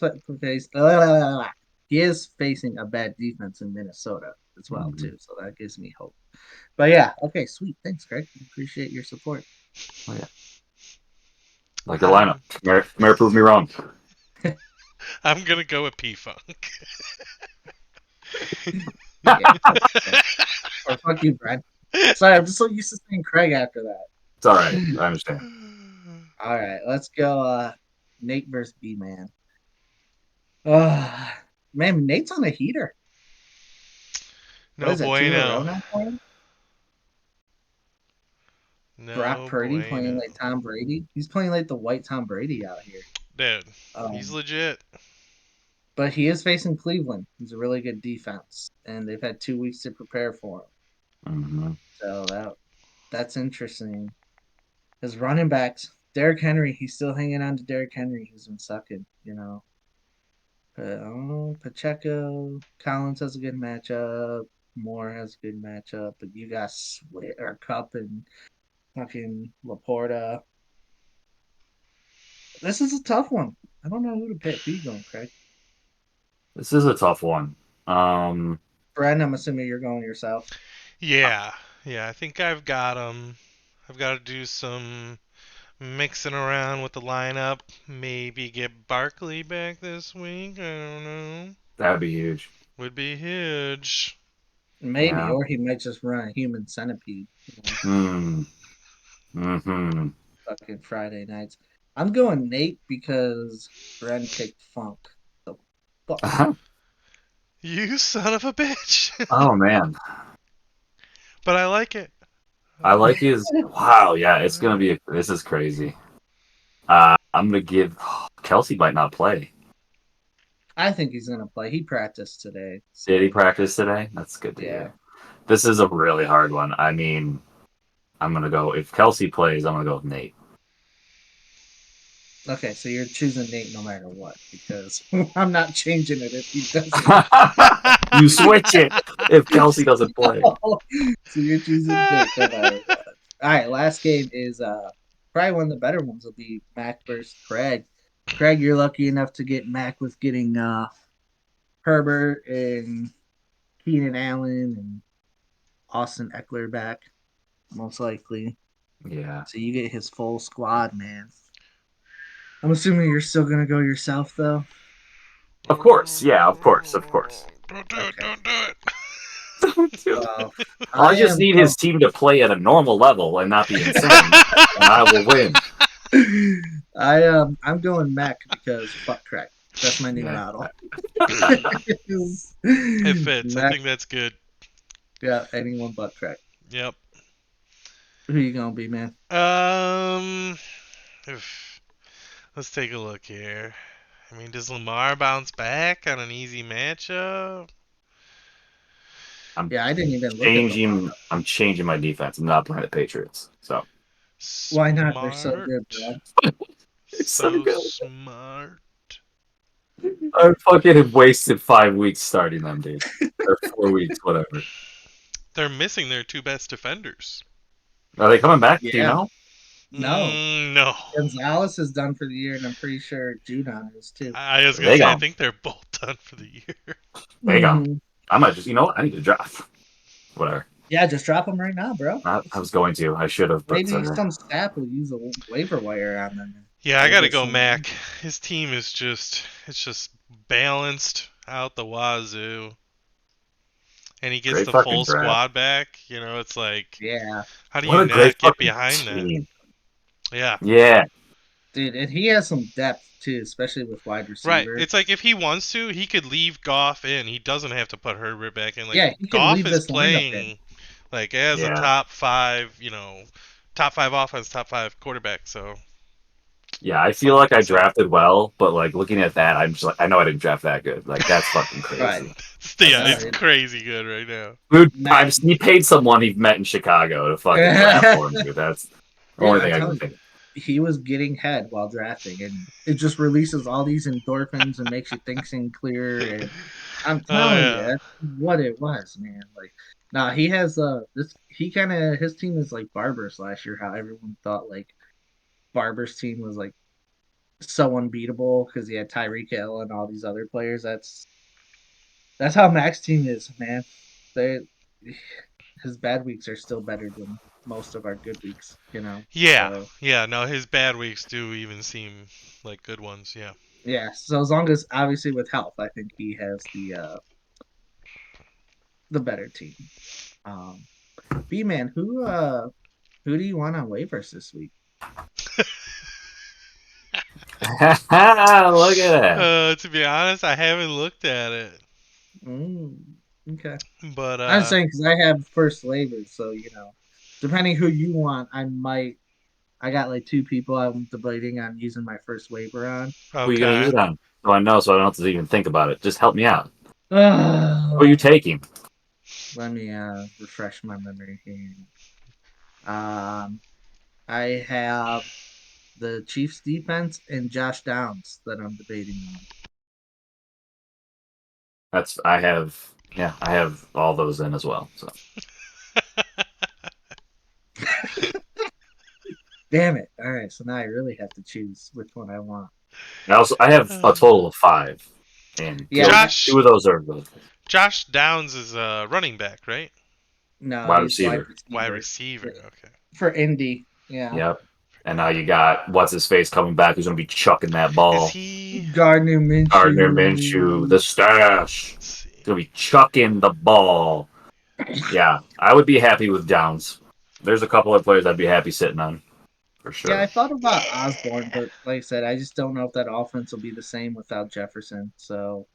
Speaker 2: facing a bad defense in Minnesota as well
Speaker 3: Mm-hmm.
Speaker 2: too, so that gives me hope. But yeah, okay, sweet. Thanks, Craig. Appreciate your support.
Speaker 3: Oh, yeah. Like your lineup.
Speaker 1: I'm
Speaker 3: Mayor proved me wrong.
Speaker 1: I'm gonna go with P Funk.
Speaker 2: Yeah, fuck you, Craig. Or fuck you, Brad. Sorry, I'm just so used to saying Craig after
Speaker 3: It's all right.
Speaker 2: that.
Speaker 3: I understand.
Speaker 2: All right, let's go. Nate versus B man. Man, Nate's on a heater. What
Speaker 1: No
Speaker 2: is that? Two in a row
Speaker 1: bueno.
Speaker 2: now for him? Brock
Speaker 1: No
Speaker 2: Purdy playing
Speaker 1: bueno.
Speaker 2: like Tom Brady. He's playing like the white Tom Brady out here.
Speaker 1: Dude, he's
Speaker 2: Um,
Speaker 1: legit.
Speaker 2: but he is facing Cleveland. He's a really good defense, and they've had 2 weeks to prepare for him.
Speaker 3: Mm-hmm.
Speaker 2: So that's interesting. His running backs, Derrick Henry, he's still hanging on to Derrick Henry. He's been sucking, you know. Pacheco, Collins has a good matchup. Moore has a good matchup, but you got Swift or Cup and fucking Laporta. This is a tough one. I don't know who to pick. Who you going, Craig?
Speaker 3: This is a tough one. Um,
Speaker 2: Brad, I'm assuming you're going yourself.
Speaker 1: Yeah, yeah. I think I've got him. I've got to do some mixing around with the lineup. Maybe get Barkley back this week. I don't know.
Speaker 3: that would be huge.
Speaker 1: Would be huge.
Speaker 2: Maybe,
Speaker 3: Yeah.
Speaker 2: or he might just run a human centipede. You know,
Speaker 3: Mm. Mm-hmm.
Speaker 2: fucking Friday nights. I'm going Nate because Brad picked Funk. So fuck you.
Speaker 1: You son of a bitch.
Speaker 3: Oh man,
Speaker 1: But I like it. I
Speaker 3: I
Speaker 1: like
Speaker 3: like his. Wow, yeah, it's gonna be. This is crazy. I'm gonna give. Kelsey might not play.
Speaker 2: I think he's gonna play. He practiced today,
Speaker 3: Did he
Speaker 2: so
Speaker 3: practice today? That's good to
Speaker 2: yeah.
Speaker 3: hear. This is a really hard one. I mean, I'm gonna go. If Kelsey plays, I'm gonna go with Nate.
Speaker 2: Okay, so you're choosing Nate no matter what because I'm not changing it if he doesn't.
Speaker 3: You switch it if Kelsey doesn't play.
Speaker 2: So you're choosing Nate no matter what. All right, last game is probably one of the better ones will be Mac versus Craig. Craig, you're lucky enough to get Mac with getting Herbert and Keenan Allen and Austin Eckler back, most likely.
Speaker 3: Yeah.
Speaker 2: So you get his full squad, man. I'm assuming you're still gonna go yourself though.
Speaker 3: Of course. Yeah. Of course. Of course.
Speaker 1: Don't do it.
Speaker 2: Okay.
Speaker 1: Don't do it.
Speaker 2: Well,
Speaker 3: I
Speaker 2: I
Speaker 3: just
Speaker 2: am
Speaker 3: need
Speaker 2: going.
Speaker 3: his team to play at a normal level and not be insane, and I will win.
Speaker 2: I'm going Mac because fuck crack. That's my new
Speaker 3: Yeah.
Speaker 2: model.
Speaker 1: It fits. I
Speaker 2: Mac,
Speaker 1: think that's good.
Speaker 2: yeah, anyone but crack.
Speaker 1: Yep.
Speaker 2: Who you gonna be, man?
Speaker 1: Um, if, let's take a look here. I mean, does Lamar bounce back on an easy matchup?
Speaker 3: I'm
Speaker 2: Yeah, I didn't even look at the lineup.
Speaker 3: I'm changing my defense. I'm not playing the Patriots. So
Speaker 2: Why not? They're so
Speaker 1: Smart.
Speaker 2: good, bro.
Speaker 3: it's so
Speaker 1: So
Speaker 3: good.
Speaker 1: smart.
Speaker 3: I fucking have wasted 5 weeks starting them, dude. Or 4 weeks, whatever.
Speaker 1: They're missing their two best defenders.
Speaker 3: Are they coming back? Do you
Speaker 2: Yeah.
Speaker 3: know?
Speaker 2: No.
Speaker 1: No.
Speaker 2: Gonzalez is done for the year, and I'm pretty sure Judon is too.
Speaker 1: I was gonna
Speaker 3: They
Speaker 1: say I
Speaker 3: gone.
Speaker 1: think they're both done for the year.
Speaker 3: They gone.
Speaker 2: Mhm.
Speaker 3: I might just, you know what? I need to drop. Whatever.
Speaker 2: Yeah, just drop them right now, bro.
Speaker 3: I was going to. I should have, but
Speaker 2: Maybe some staff will use a waiver wire on them.
Speaker 1: Yeah, I
Speaker 2: We'll
Speaker 1: gotta
Speaker 2: get
Speaker 1: go,
Speaker 2: some.
Speaker 1: Mac. His team is just balanced out the wazoo, and he gets
Speaker 3: great
Speaker 1: the
Speaker 3: fucking
Speaker 1: full
Speaker 3: draft.
Speaker 1: squad back. You know, it's like,
Speaker 2: Yeah,
Speaker 1: how do
Speaker 3: What
Speaker 1: you
Speaker 3: a great
Speaker 1: not get
Speaker 3: fucking
Speaker 1: behind that?
Speaker 3: team.
Speaker 1: Yeah,
Speaker 3: Yeah.
Speaker 2: dude, and he has some depth too, especially with wide
Speaker 1: right.
Speaker 2: receiver.
Speaker 1: It's like if he wants to, he could leave Goff in. He doesn't have to put Herbert back in. Like
Speaker 2: Yeah, he can
Speaker 1: Goff
Speaker 2: leave
Speaker 1: is
Speaker 2: this lineup in.
Speaker 1: playing like as a
Speaker 3: Yeah.
Speaker 1: top five, top five offense, top five quarterback. So
Speaker 3: Yeah, I feel
Speaker 1: something
Speaker 3: like
Speaker 1: to
Speaker 3: I
Speaker 1: consider.
Speaker 3: drafted well, but like looking at that, I'm just like, I know I didn't draft that good. Like that's fucking
Speaker 2: Right.
Speaker 3: crazy.
Speaker 1: Yeah,
Speaker 3: That's
Speaker 1: it's
Speaker 3: insane.
Speaker 1: crazy good right now.
Speaker 3: Dude,
Speaker 2: Mac.
Speaker 3: he paid someone he met in Chicago to fucking draft for him, dude. That's the
Speaker 2: Dude,
Speaker 3: only
Speaker 2: I'm
Speaker 3: thing I can
Speaker 2: telling you,
Speaker 3: think.
Speaker 2: he was getting head while drafting, and it just releases all these endorphins and makes you think clear. And I'm
Speaker 1: Oh
Speaker 2: telling you,
Speaker 1: yeah.
Speaker 2: that's what it was, man. Like, nah, he has this. He kind of his team is like Barber's last year. How everyone thought like Barber's team was like so unbeatable because he had Tyreek Hill and all these other players. That's how Mac's team is, man. They his bad weeks are still better than most of our good weeks, you know.
Speaker 1: Yeah,
Speaker 2: So
Speaker 1: yeah. No, his bad weeks do even seem like good ones. Yeah.
Speaker 2: yeah, so as long as obviously with health, I think he has the better team. Um, B man, who do you want on waivers this week?
Speaker 3: Look at that.
Speaker 1: To be honest, I haven't looked at it,
Speaker 2: Mm, okay,
Speaker 1: but
Speaker 2: I'm saying because I have first waivers, so depending who you want, I might. I got like two people I'm debating on using my first waiver on.
Speaker 3: Who are you gonna use
Speaker 1: okay.
Speaker 3: it on? So I know, so I don't have to even think about it. Just help me out. Who are you
Speaker 2: Ugh.
Speaker 3: taking?
Speaker 2: Let me refresh my memory here. Um, I have the Chiefs defense and Josh Downs that I'm debating on.
Speaker 3: That's I have all those in as well. So
Speaker 2: Damn it! All right, so now I really have to choose which one I want.
Speaker 3: I have a total of 5, and
Speaker 2: Yeah,
Speaker 1: Josh
Speaker 3: two of those are the
Speaker 1: Josh Downs is a running back, right?
Speaker 2: no,
Speaker 3: wide
Speaker 2: he's wide
Speaker 3: receiver.
Speaker 1: Wide
Speaker 2: receiver
Speaker 1: receiver. Okay.
Speaker 2: for Indy. Yeah,
Speaker 3: Yep. And now you got what's his face coming back, who's gonna be chucking that
Speaker 1: Is
Speaker 3: ball.
Speaker 1: he?
Speaker 2: Gardner
Speaker 3: Gardner Minshew,
Speaker 2: Minshew.
Speaker 3: the stash.
Speaker 1: Let's see.
Speaker 3: He's gonna be chucking the ball. Yeah, I would be happy with Downs. There's a couple of players I'd be happy sitting on for
Speaker 2: Yeah, I
Speaker 3: sure.
Speaker 2: thought about Osborne, but like I said, I just don't know if that offense will be the same without Jefferson. So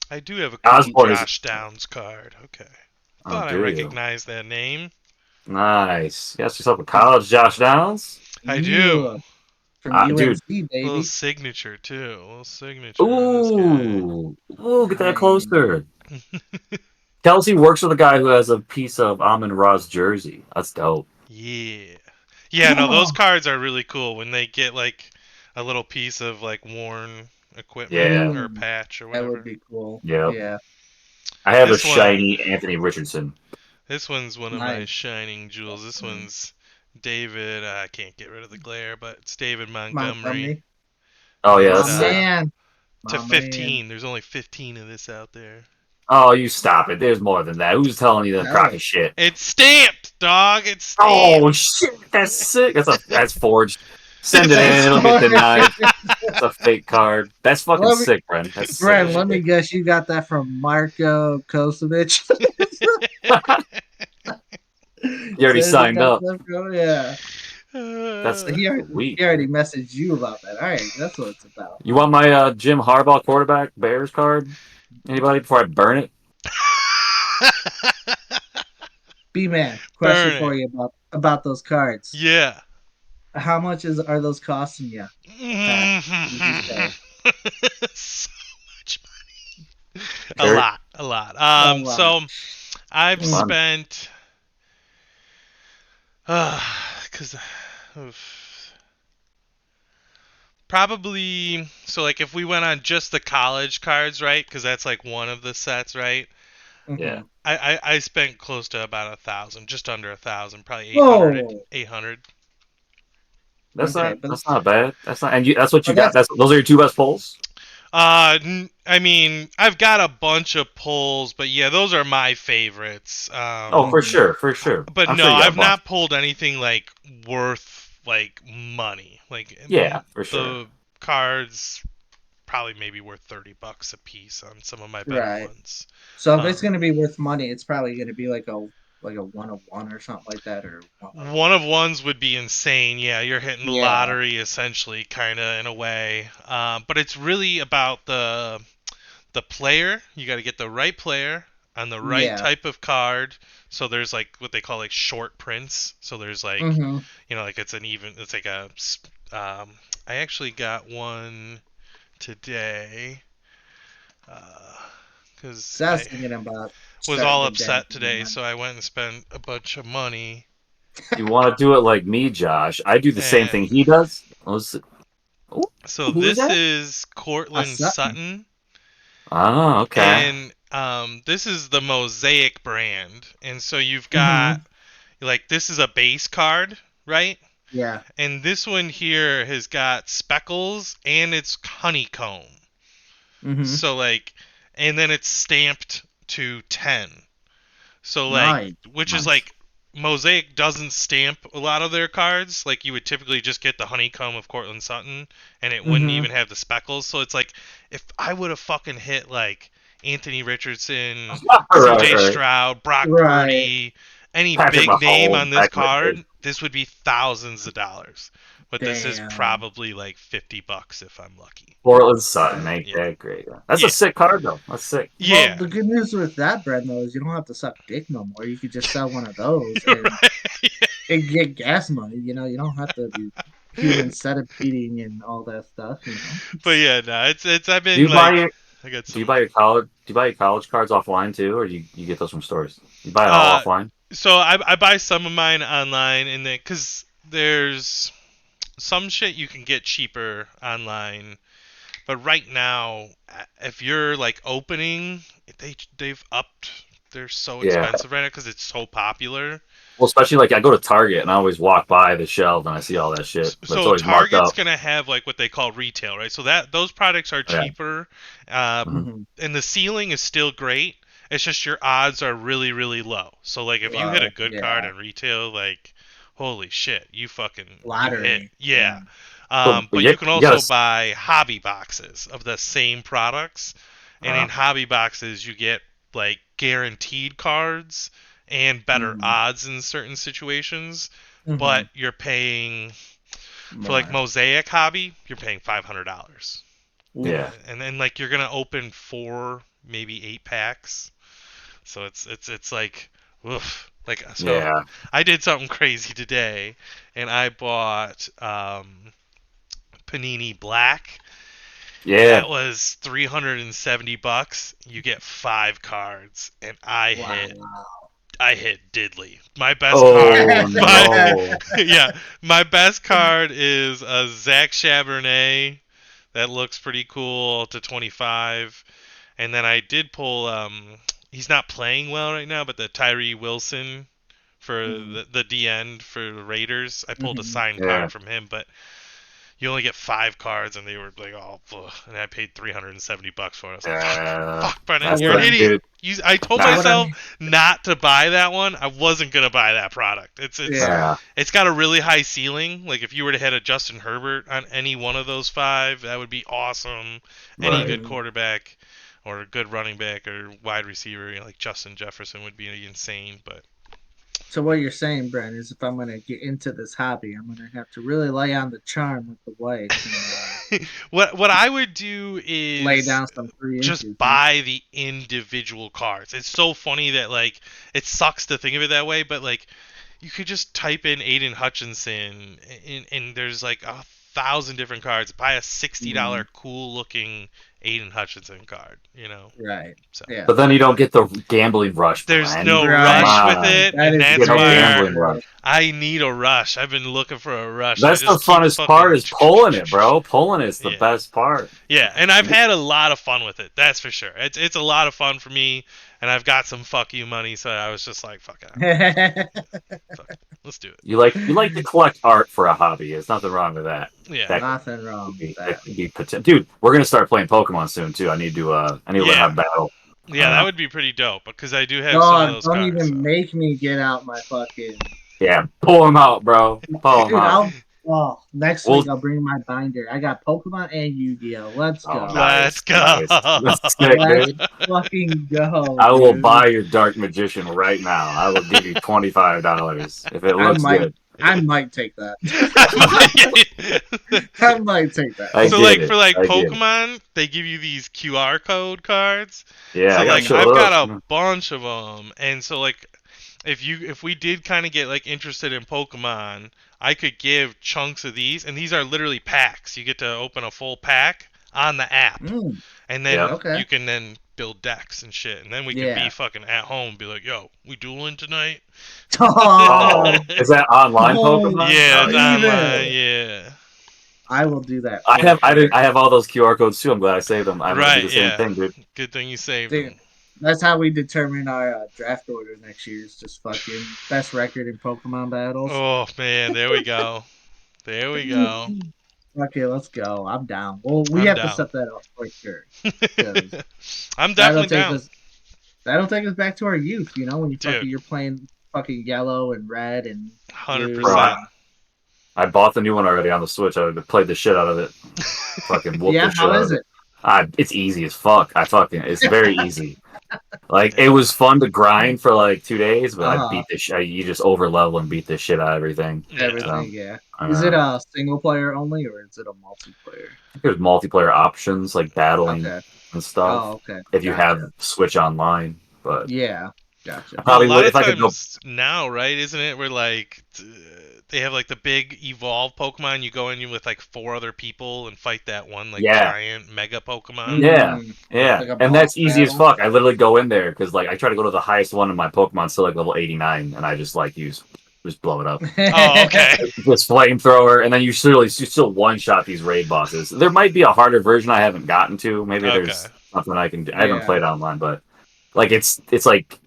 Speaker 1: I do have a cool
Speaker 2: he,
Speaker 3: Osborne is.
Speaker 1: Josh Downs card. Okay.
Speaker 3: Oh,
Speaker 1: Thought I
Speaker 3: do you?
Speaker 1: recognized that name.
Speaker 3: Nice. You got yourself a college Josh Downs?
Speaker 1: I do.
Speaker 2: yeah, from
Speaker 3: Dude.
Speaker 2: UNC,
Speaker 1: Little
Speaker 2: baby.
Speaker 1: signature too. Little signature on this guy.
Speaker 3: Ooh, get that
Speaker 2: Dang.
Speaker 3: closer. Kelsey works with a guy who has a piece of Amon Ra's jersey. That's dope.
Speaker 1: Yeah. Yeah, no, those cards are really cool when they get like a little piece of like worn equipment
Speaker 3: Yeah.
Speaker 1: or
Speaker 2: Mm,
Speaker 1: patch or
Speaker 2: that would
Speaker 1: whatever.
Speaker 2: be cool.
Speaker 3: Yep.
Speaker 2: Yeah,
Speaker 3: I have a
Speaker 1: This one
Speaker 3: shiny Anthony Richardson.
Speaker 1: this one's one of my
Speaker 2: nice.
Speaker 1: shining jewels. This one's David, I can't get rid of the glare, but it's David Montgomery.
Speaker 2: Montgomery,
Speaker 3: Oh
Speaker 1: And
Speaker 3: yeah,
Speaker 1: it's
Speaker 2: my
Speaker 3: that's sick.
Speaker 2: man,
Speaker 1: to
Speaker 2: my man.
Speaker 1: 15. There's only 15 of this out there.
Speaker 3: Oh, you stop it. There's more than that. Who's telling you that crock
Speaker 2: Hell,
Speaker 3: of shit?
Speaker 1: It's stamped, dog. It's
Speaker 3: Oh
Speaker 1: stamped.
Speaker 3: shit, that's sick. That's forged. Send it
Speaker 2: that's
Speaker 3: in. It'll get
Speaker 2: funny.
Speaker 3: denied. It's a fake card. That's fucking
Speaker 2: Let me,
Speaker 3: sick, Brent. That's sick
Speaker 2: Brent,
Speaker 3: as
Speaker 2: let me
Speaker 3: shit.
Speaker 2: guess, you got that from Marco Kosovic.
Speaker 3: You already
Speaker 2: Says he
Speaker 3: signed
Speaker 2: got
Speaker 3: up.
Speaker 2: that from, yeah.
Speaker 3: That's
Speaker 2: So he
Speaker 3: sweet.
Speaker 2: already messaged you about that. All right, that's what it's about.
Speaker 3: You want my Jim Harbaugh quarterback Bears card? Anybody before I burn it?
Speaker 2: B man, question
Speaker 1: Burn
Speaker 2: for
Speaker 1: it.
Speaker 2: you about those cards.
Speaker 1: Yeah.
Speaker 2: How much are those costing you a pack? What would you say?
Speaker 1: So much money. A
Speaker 3: Kurt?
Speaker 1: lot, a lot.
Speaker 2: How
Speaker 1: So
Speaker 2: much?
Speaker 1: I've
Speaker 2: Mm,
Speaker 3: Fun.
Speaker 1: spent, cause, probably so like if we went on just the college cards, right? Because that's like one of the sets, right?
Speaker 3: Yeah.
Speaker 2: mhm.
Speaker 1: I spent close to about 1,000, just under 1,000, probably 800,
Speaker 2: Whoa.
Speaker 1: 800.
Speaker 2: Okay,
Speaker 3: That's not bad. That's not, and that's what you
Speaker 2: but
Speaker 3: got.
Speaker 2: that's
Speaker 3: Those are your two best polls.
Speaker 1: I mean, I've got a bunch of pulls, but yeah, those are my favorites.
Speaker 3: Oh, for
Speaker 2: mhm.
Speaker 3: sure, for sure.
Speaker 1: But
Speaker 3: I'm
Speaker 1: no,
Speaker 3: sure you got a
Speaker 1: I've
Speaker 3: bunch.
Speaker 1: not pulled anything like worth like money. Like
Speaker 3: Yeah, for sure.
Speaker 1: the cards probably maybe worth $30 a piece on some of my better
Speaker 2: Right.
Speaker 1: ones.
Speaker 2: So if it's
Speaker 1: Um,
Speaker 2: gonna be worth money, it's probably gonna be like a 1 of 1 or something like that, or one of
Speaker 1: one of ones would be insane. Yeah, you're hitting the
Speaker 2: yeah,
Speaker 1: lottery essentially, kind of in a way. But it's really about the player. You got to get the right player on the right
Speaker 2: yeah.
Speaker 1: type of card. So there's like what they call like short prints. So there's like,
Speaker 2: Mhm.
Speaker 1: like it's like a um I actually got one today cuz
Speaker 2: So I was
Speaker 1: I
Speaker 2: thinking about
Speaker 1: was
Speaker 2: starting
Speaker 1: all
Speaker 2: to dabble
Speaker 1: upset
Speaker 2: in
Speaker 1: today,
Speaker 2: that.
Speaker 1: so I went and spent a bunch of money.
Speaker 3: You want to do it like me, Josh? I do the same thing
Speaker 1: And
Speaker 3: he does. Ooh,
Speaker 1: so
Speaker 3: who is
Speaker 1: this
Speaker 3: that?
Speaker 1: is Cortland
Speaker 2: Sutton.
Speaker 1: Sutton,
Speaker 3: Oh, okay.
Speaker 1: and this is the Mosaic brand. And so you've got
Speaker 2: Mhm.
Speaker 1: like this is a base card, right?
Speaker 2: Yeah.
Speaker 1: And this one here has got speckles and it's honeycomb.
Speaker 2: Mhm.
Speaker 1: So like, and then it's stamped to 10. So like,
Speaker 2: Nice.
Speaker 1: which is
Speaker 3: Nice.
Speaker 1: like, Mosaic doesn't stamp a lot of their cards. Like you would typically just get the honeycomb of Cortland Sutton, and it wouldn't
Speaker 2: Mhm.
Speaker 1: even have the speckles. So it's like, if I would have fucking hit like Anthony Richardson,
Speaker 3: Right,
Speaker 1: C.J.
Speaker 3: right.
Speaker 1: Stroud, Brock
Speaker 2: Right.
Speaker 1: Purdy, any
Speaker 3: Patrick
Speaker 1: big name
Speaker 3: Mahomes
Speaker 1: on this
Speaker 3: back in the day.
Speaker 1: card, this would be thousands of dollars. But this is
Speaker 2: Damn.
Speaker 1: probably like $50 if I'm lucky.
Speaker 3: Portland Sutton ain't
Speaker 1: Yeah.
Speaker 3: that great. That's a
Speaker 1: Yeah.
Speaker 3: sick card though. That's sick.
Speaker 2: Well,
Speaker 1: Yeah.
Speaker 2: the good news with that brand though is you don't have to suck dick no more. You could just sell one of those and get gas money. You don't have to be human centipedeing and all that stuff.
Speaker 1: But yeah, no, it's I've
Speaker 3: Do
Speaker 1: been
Speaker 3: you buy
Speaker 1: like
Speaker 3: your
Speaker 1: I got
Speaker 3: do you
Speaker 1: some
Speaker 3: buy your college do you buy your college cards offline too, or you get those from stores? You buy it all
Speaker 1: uh
Speaker 3: offline?
Speaker 1: so I buy some of mine online and then cuz there's some shit you can get cheaper online, but right now if you're like opening they've upped, they're so
Speaker 3: Yeah.
Speaker 1: expensive right now cuz it's so popular.
Speaker 3: Well, especially like I go to Target and I always walk by the shelf and I see all that shit, but it's
Speaker 1: So
Speaker 3: always marked
Speaker 1: Target's
Speaker 3: up.
Speaker 1: gonna have like what they call retail, right? So that those products are
Speaker 3: Yeah.
Speaker 1: cheaper, uh,
Speaker 3: Hmm.
Speaker 2: Hmm.
Speaker 1: and the ceiling is still great. It's just your odds are really really low. So like if you hit a
Speaker 2: Low,
Speaker 1: good card
Speaker 2: yeah.
Speaker 1: in retail, like holy shit, you hit,
Speaker 2: Lottery,
Speaker 1: yeah.
Speaker 2: yeah.
Speaker 1: But
Speaker 3: Yeah,
Speaker 1: you can
Speaker 3: you gotta.
Speaker 1: also buy hobby boxes of the same products, and in
Speaker 3: Uh,
Speaker 1: hobby boxes you get like guaranteed cards and better
Speaker 2: Hmm.
Speaker 1: odds in certain situations, but
Speaker 2: Hmm.
Speaker 1: you're paying for like
Speaker 2: More.
Speaker 1: Mosaic hobby, you're paying $500,
Speaker 2: Oof.
Speaker 3: yeah,
Speaker 1: and then like you're gonna open four, maybe 8 packs. So it's like, oof. Like so,
Speaker 3: yeah,
Speaker 1: I did something crazy today, and I bought Panini Black.
Speaker 3: yeah.
Speaker 1: That was $370. You get 5 cards, and
Speaker 2: Wow.
Speaker 1: I hit diddly. My best card,
Speaker 3: Oh
Speaker 1: my
Speaker 3: no.
Speaker 1: yeah, my best card is a Zach Chabernet. That looks pretty cool to 25. And then I did pull he's not playing well right now, but the Tyree Wilson for
Speaker 2: Mm-hmm.
Speaker 1: the D end for the Raiders. I pulled a
Speaker 2: Hmm.
Speaker 1: signed
Speaker 3: Yeah,
Speaker 1: card from him, but you only get 5 cards, and they were like, oh, ugh. And I paid $370 for it. I was like,
Speaker 3: yeah.
Speaker 1: fuck, Brennan,
Speaker 2: So
Speaker 3: That's
Speaker 1: you're
Speaker 2: what
Speaker 1: an
Speaker 3: the
Speaker 2: I'm
Speaker 1: idiot.
Speaker 3: dude.
Speaker 1: I told
Speaker 2: so
Speaker 3: Nah,
Speaker 2: what I'm
Speaker 1: myself not to buy that one. I wasn't gonna buy that product.
Speaker 2: yeah.
Speaker 3: yeah,
Speaker 1: It's got a really high ceiling. Like if you were to hit a Justin Herbert on any one of those 5, that would be awesome. Any
Speaker 3: right.
Speaker 1: good
Speaker 2: Hmm.
Speaker 1: quarterback or a good running back or wide receiver, like Justin Jefferson, would be insane. But
Speaker 2: So what you're saying, Brent, is if I'm gonna get into this hobby, I'm gonna have to really lay on the charm with the wife and
Speaker 1: what I would do
Speaker 2: lay
Speaker 1: is
Speaker 2: down some 3 inches,
Speaker 1: just
Speaker 2: huh?
Speaker 1: buy the individual cards. It's so funny that like it sucks to think of it that way, but like you could just type in Aiden Hutchinson and there's like 1,000 different cards. Buy a $60
Speaker 2: Mm.
Speaker 1: cool looking Aiden Hutchinson card,
Speaker 2: Right.
Speaker 1: So
Speaker 2: Yeah.
Speaker 3: But then you don't get the gambling rush,
Speaker 1: there's
Speaker 3: Bren.
Speaker 1: no
Speaker 3: Come
Speaker 2: Right.
Speaker 1: rush with
Speaker 3: on.
Speaker 1: it,
Speaker 2: That
Speaker 1: and
Speaker 2: is
Speaker 3: You get
Speaker 1: that's
Speaker 3: no
Speaker 2: exactly
Speaker 1: where
Speaker 3: gambling
Speaker 2: right.
Speaker 3: rush.
Speaker 1: I need a rush. I've been looking for a rush that
Speaker 3: That's the
Speaker 1: just keeps
Speaker 3: funnest part
Speaker 1: fucking.
Speaker 3: is pulling it, bro. Pulling it's the
Speaker 1: Yeah.
Speaker 3: best part.
Speaker 1: Yeah, and I've had a lot of fun with it. That's for sure. It's a lot of fun for me, and I've got some fuck you money, so I was just like, fuck it, fuck it. Let's do it.
Speaker 3: You like to collect art for a hobby. There's nothing wrong with that.
Speaker 1: Yeah,
Speaker 2: Nothing wrong with
Speaker 3: That
Speaker 2: that.
Speaker 3: could be dude. We're gonna start playing Pokemon soon too. I need to learn how
Speaker 1: yeah,
Speaker 3: to battle.
Speaker 1: yeah. That would be pretty dope because I do have some of
Speaker 2: Dog,
Speaker 1: those
Speaker 2: don't
Speaker 1: cards.
Speaker 2: even
Speaker 1: So.
Speaker 2: make me get out my fucking.
Speaker 3: Yeah, pull them out, bro. Pull them
Speaker 2: Dude,
Speaker 3: out.
Speaker 2: next
Speaker 3: We'll
Speaker 2: week I'll bring my binder. I got Pokemon and Yu-Gi-Oh. Let's
Speaker 3: Oh,
Speaker 2: go.
Speaker 1: Let's
Speaker 3: nice,
Speaker 1: go.
Speaker 3: nice. That's sick,
Speaker 2: Let's
Speaker 3: dude.
Speaker 2: fucking go,
Speaker 3: I will
Speaker 2: dude.
Speaker 3: buy your Dark Magician right now. I will give you $25 if it
Speaker 2: I
Speaker 3: looks
Speaker 2: might,
Speaker 3: good.
Speaker 2: I might take that. I might take that.
Speaker 3: I
Speaker 1: So
Speaker 3: get
Speaker 1: like
Speaker 3: it.
Speaker 1: for like
Speaker 3: I get it.
Speaker 1: Pokemon, they give you these QR code cards.
Speaker 3: Yeah,
Speaker 1: So
Speaker 3: I gotta
Speaker 1: like
Speaker 3: show
Speaker 1: I've got
Speaker 3: those.
Speaker 1: a bunch of them, and so like if we did kind of get like interested in Pokemon, I could give chunks of these, and these are literally packs. You get to open a full pack on the app,
Speaker 2: Mm,
Speaker 1: and
Speaker 3: Yeah.
Speaker 1: then
Speaker 2: okay.
Speaker 1: you can then build decks and shit, and then we could be
Speaker 2: Yeah.
Speaker 1: fucking at home, be like, yo, we dueling tonight?
Speaker 2: Oh,
Speaker 3: Is that online
Speaker 2: oh,
Speaker 3: Pokemon?
Speaker 1: Yeah,
Speaker 3: Oh
Speaker 1: it's
Speaker 3: yeah.
Speaker 1: online.
Speaker 2: evil.
Speaker 1: Yeah.
Speaker 2: I will do that
Speaker 3: I
Speaker 2: for
Speaker 3: have I did
Speaker 2: sure.
Speaker 3: I have all those QR codes too. I'm glad I saved them. I'm gonna do
Speaker 1: Right.
Speaker 3: the same
Speaker 1: Yeah.
Speaker 3: thing, dude.
Speaker 1: Good thing you saved
Speaker 2: Dude,
Speaker 1: them.
Speaker 2: that's how we determine our draft order next year. Is just fucking best record in Pokemon battles.
Speaker 1: Oh man, there we go. There we go.
Speaker 2: Okay, let's go. I'm down. Well, we
Speaker 1: I'm
Speaker 2: have to
Speaker 1: down.
Speaker 2: set that up for sure because
Speaker 1: I'm
Speaker 2: that'll
Speaker 1: definitely
Speaker 2: take
Speaker 1: down,
Speaker 2: us. That'll take us back to our youth. When
Speaker 1: dude.
Speaker 2: you're playing fucking yellow and red and
Speaker 1: Hundred
Speaker 2: blue.
Speaker 3: Bro,
Speaker 1: percent.
Speaker 3: I bought the new one already on the Switch. I played the shit out of it. Fucking whooped the
Speaker 2: Yeah,
Speaker 3: shit
Speaker 2: how
Speaker 3: out
Speaker 2: is
Speaker 3: of it.
Speaker 2: it?
Speaker 3: It's easy as fuck. It's very easy. Like it was fun to grind for like 2 days, but I
Speaker 2: Uh
Speaker 3: beat the shit. You just over level and beat the shit out of everything.
Speaker 1: Yeah.
Speaker 3: So
Speaker 2: Everything. Yeah. Is it
Speaker 3: uh,
Speaker 2: a single player only or is it a multiplayer?
Speaker 3: there's multiplayer options like battling
Speaker 2: Okay.
Speaker 3: and
Speaker 2: Oh,
Speaker 3: stuff
Speaker 2: okay.
Speaker 3: if you have
Speaker 2: Gotcha.
Speaker 3: Switch Online. But
Speaker 2: Yeah. Gotcha.
Speaker 3: I
Speaker 1: Well, a
Speaker 3: probably
Speaker 1: lot
Speaker 3: would
Speaker 1: of
Speaker 3: if I could go.
Speaker 1: times now, right? Isn't it? Where like they have like the big evolved Pokemon. You go in with like four other people and fight that one like
Speaker 3: Yeah,
Speaker 1: giant mega Pokemon.
Speaker 3: yeah,
Speaker 2: Mm,
Speaker 3: yeah,
Speaker 2: like a
Speaker 3: and
Speaker 2: boss
Speaker 3: that's easy as
Speaker 2: battle.
Speaker 3: fuck. I literally go in there because like I try to go to the highest one in my Pokemon, still like level 89, and I just like just blow it up.
Speaker 1: Oh, okay.
Speaker 3: This flamethrower, and then you still one shot these raid bosses. There might be a harder version I haven't gotten to. Maybe
Speaker 1: Okay.
Speaker 3: there's something I can do. I haven't
Speaker 2: Yeah.
Speaker 3: played online, but like it's like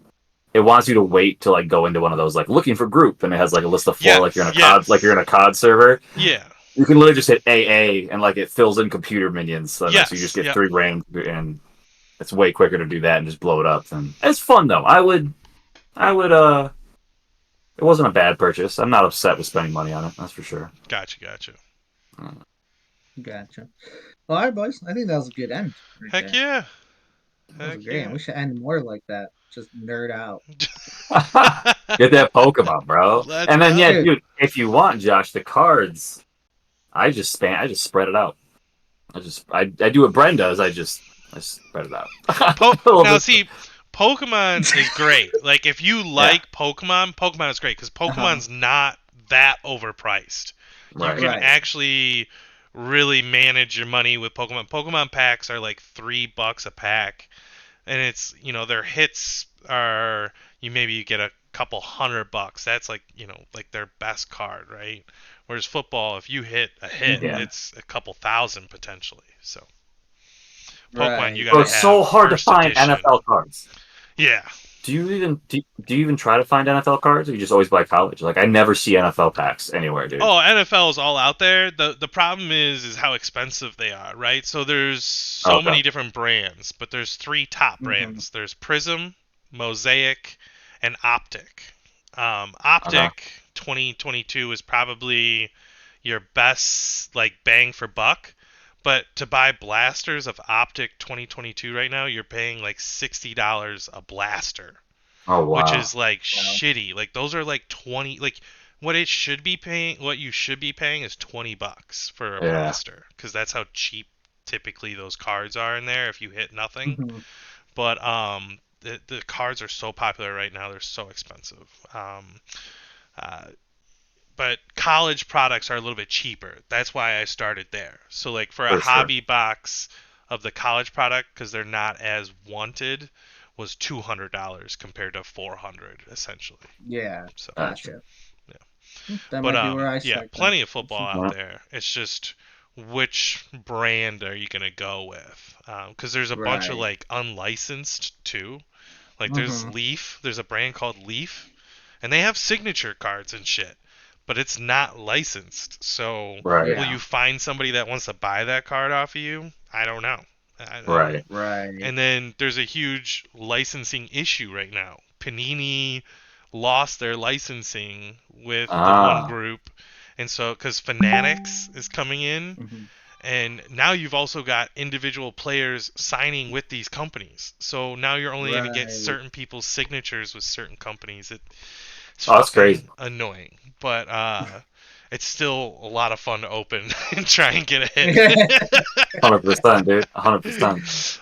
Speaker 3: it wants you to wait to like go into one of those like looking for group, and it has like a list of four like you're in
Speaker 1: Yes.
Speaker 3: a COD like you're in
Speaker 1: Yes.
Speaker 3: a COD server.
Speaker 1: Yeah.
Speaker 3: You can literally just hit AA and like it fills in computer minions, so you just
Speaker 1: Yes.
Speaker 3: get
Speaker 1: Yep.
Speaker 3: three random, and it's way quicker to do that and just blow it up. And it's fun though. I would. It wasn't a bad purchase. I'm not upset with spending money on it. That's for sure.
Speaker 1: Gotcha. Gotcha.
Speaker 2: Gotcha. Well, all right, boys. I think that was a good end right
Speaker 1: Heck
Speaker 2: there.
Speaker 1: yeah.
Speaker 2: That was
Speaker 1: Heck
Speaker 2: great.
Speaker 1: yeah.
Speaker 2: We should end more like that. Just nerd out.
Speaker 3: Get that Pokemon, bro.
Speaker 1: Let's
Speaker 3: And then
Speaker 1: go.
Speaker 3: yeah,
Speaker 2: Dude.
Speaker 3: dude, if you want, Josh, the cards, I just spread it out. I do what Bren does. I spread it out. A little
Speaker 1: Now
Speaker 3: bit.
Speaker 1: see, Pokemon is great. Like if you like Pokemon, Pokemon is great because
Speaker 2: Uh-huh.
Speaker 1: Pokemon's not that overpriced. You
Speaker 3: Right.
Speaker 1: can
Speaker 2: Right.
Speaker 1: actually really manage your money with Pokemon. Pokemon packs are like $3 a pack, and it's their hits are you get a couple $100. That's like like their best card, right? Whereas football, if you hit a hit,
Speaker 3: Yeah.
Speaker 1: it's a couple thousand potentially. So Pokemon, you
Speaker 2: Right.
Speaker 3: Bro,
Speaker 1: gotta
Speaker 3: it's so
Speaker 1: have
Speaker 3: hard to
Speaker 1: first
Speaker 3: find
Speaker 1: edition.
Speaker 3: NFL cards.
Speaker 1: Yeah.
Speaker 3: Do you even try to find NFL cards, or you just always buy college? Like I never see NFL packs anywhere, dude.
Speaker 1: Oh, NFL is all out there. The problem is how expensive they are, right? So there's so
Speaker 3: Okay.
Speaker 1: many different brands, but there's three top brands. There's Prism, Mosaic, and Optic. Optic 2022 is probably your best like bang for buck. But to buy blasters of Optic 2022 right now, you're paying like $60 a blaster,
Speaker 3: Oh
Speaker 1: which
Speaker 3: wow.
Speaker 1: is like
Speaker 2: Wow.
Speaker 1: shitty. Like those are like 20 like what you should be paying is $20 for a
Speaker 3: Yeah.
Speaker 1: blaster cuz that's how cheap typically those cards are in there if you hit nothing.
Speaker 2: Mhm.
Speaker 1: But the cards are so popular right now, they're so expensive. Uh but college products are a little bit cheaper. That's why I started there. So like for a
Speaker 3: For sure.
Speaker 1: hobby box of the college product, because they're not as wanted, was $200 compared to 400 essentially.
Speaker 2: Yeah,
Speaker 1: So
Speaker 3: Gotcha.
Speaker 2: gotcha.
Speaker 1: yeah,
Speaker 2: That
Speaker 1: but
Speaker 2: might be where I
Speaker 1: yeah,
Speaker 2: strike then.
Speaker 1: plenty of football out
Speaker 3: Yeah.
Speaker 1: there. It's just which brand are you gonna go with? Because there's a bunch of
Speaker 2: Right.
Speaker 1: like unlicensed too. Like there's
Speaker 2: Mm-hmm.
Speaker 1: Leaf. There's a brand called Leaf, and they have signature cards and shit, but it's not licensed. So
Speaker 3: Right.
Speaker 1: will
Speaker 2: Yeah.
Speaker 1: you find somebody that wants to buy that card off of you? I don't know. I don't know.
Speaker 3: Right.
Speaker 2: Right.
Speaker 1: And then there's a huge licensing issue right now. Panini lost their licensing with the one
Speaker 3: Ah.
Speaker 1: group, and so because Fanatics is coming in,
Speaker 2: Mm-hmm.
Speaker 1: and now you've also got individual players signing with these companies. So now you're only going to get
Speaker 2: Right.
Speaker 1: certain people's signatures with certain companies. It's
Speaker 3: Oh, that's crazy.
Speaker 1: fucking annoying, but it's still a lot of fun to open and try and get a hit.
Speaker 3: 100%, dude. 100%.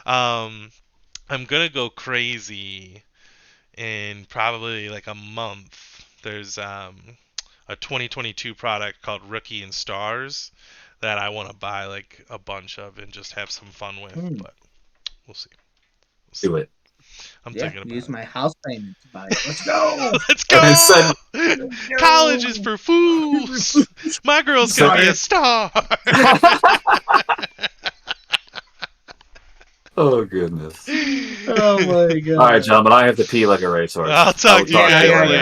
Speaker 1: I'm gonna go crazy in probably like a month. There's a 2022 product called Rookie and Stars that I want to buy like a bunch of and just have some fun with,
Speaker 2: Hmm.
Speaker 1: but we'll see. We'll see.
Speaker 3: Do it.
Speaker 1: I'm
Speaker 2: Yeah.
Speaker 1: thinking
Speaker 2: Use
Speaker 1: about
Speaker 2: my house payment to buy it. Let's go.
Speaker 1: it. Let's
Speaker 3: And send.
Speaker 1: go!
Speaker 2: Let's
Speaker 1: College is
Speaker 2: go.
Speaker 1: for fools. My girl's gonna be
Speaker 2: Sorry.
Speaker 1: a star.
Speaker 3: Oh, goodness.
Speaker 2: Oh my
Speaker 3: All right,
Speaker 2: god.
Speaker 3: gentlemen, I have to pee like a racehorse.
Speaker 1: I'll
Speaker 3: I will
Speaker 1: talk to you
Speaker 3: talk to
Speaker 2: Yeah,
Speaker 3: you
Speaker 1: guys
Speaker 2: yeah,
Speaker 3: later.
Speaker 2: yeah.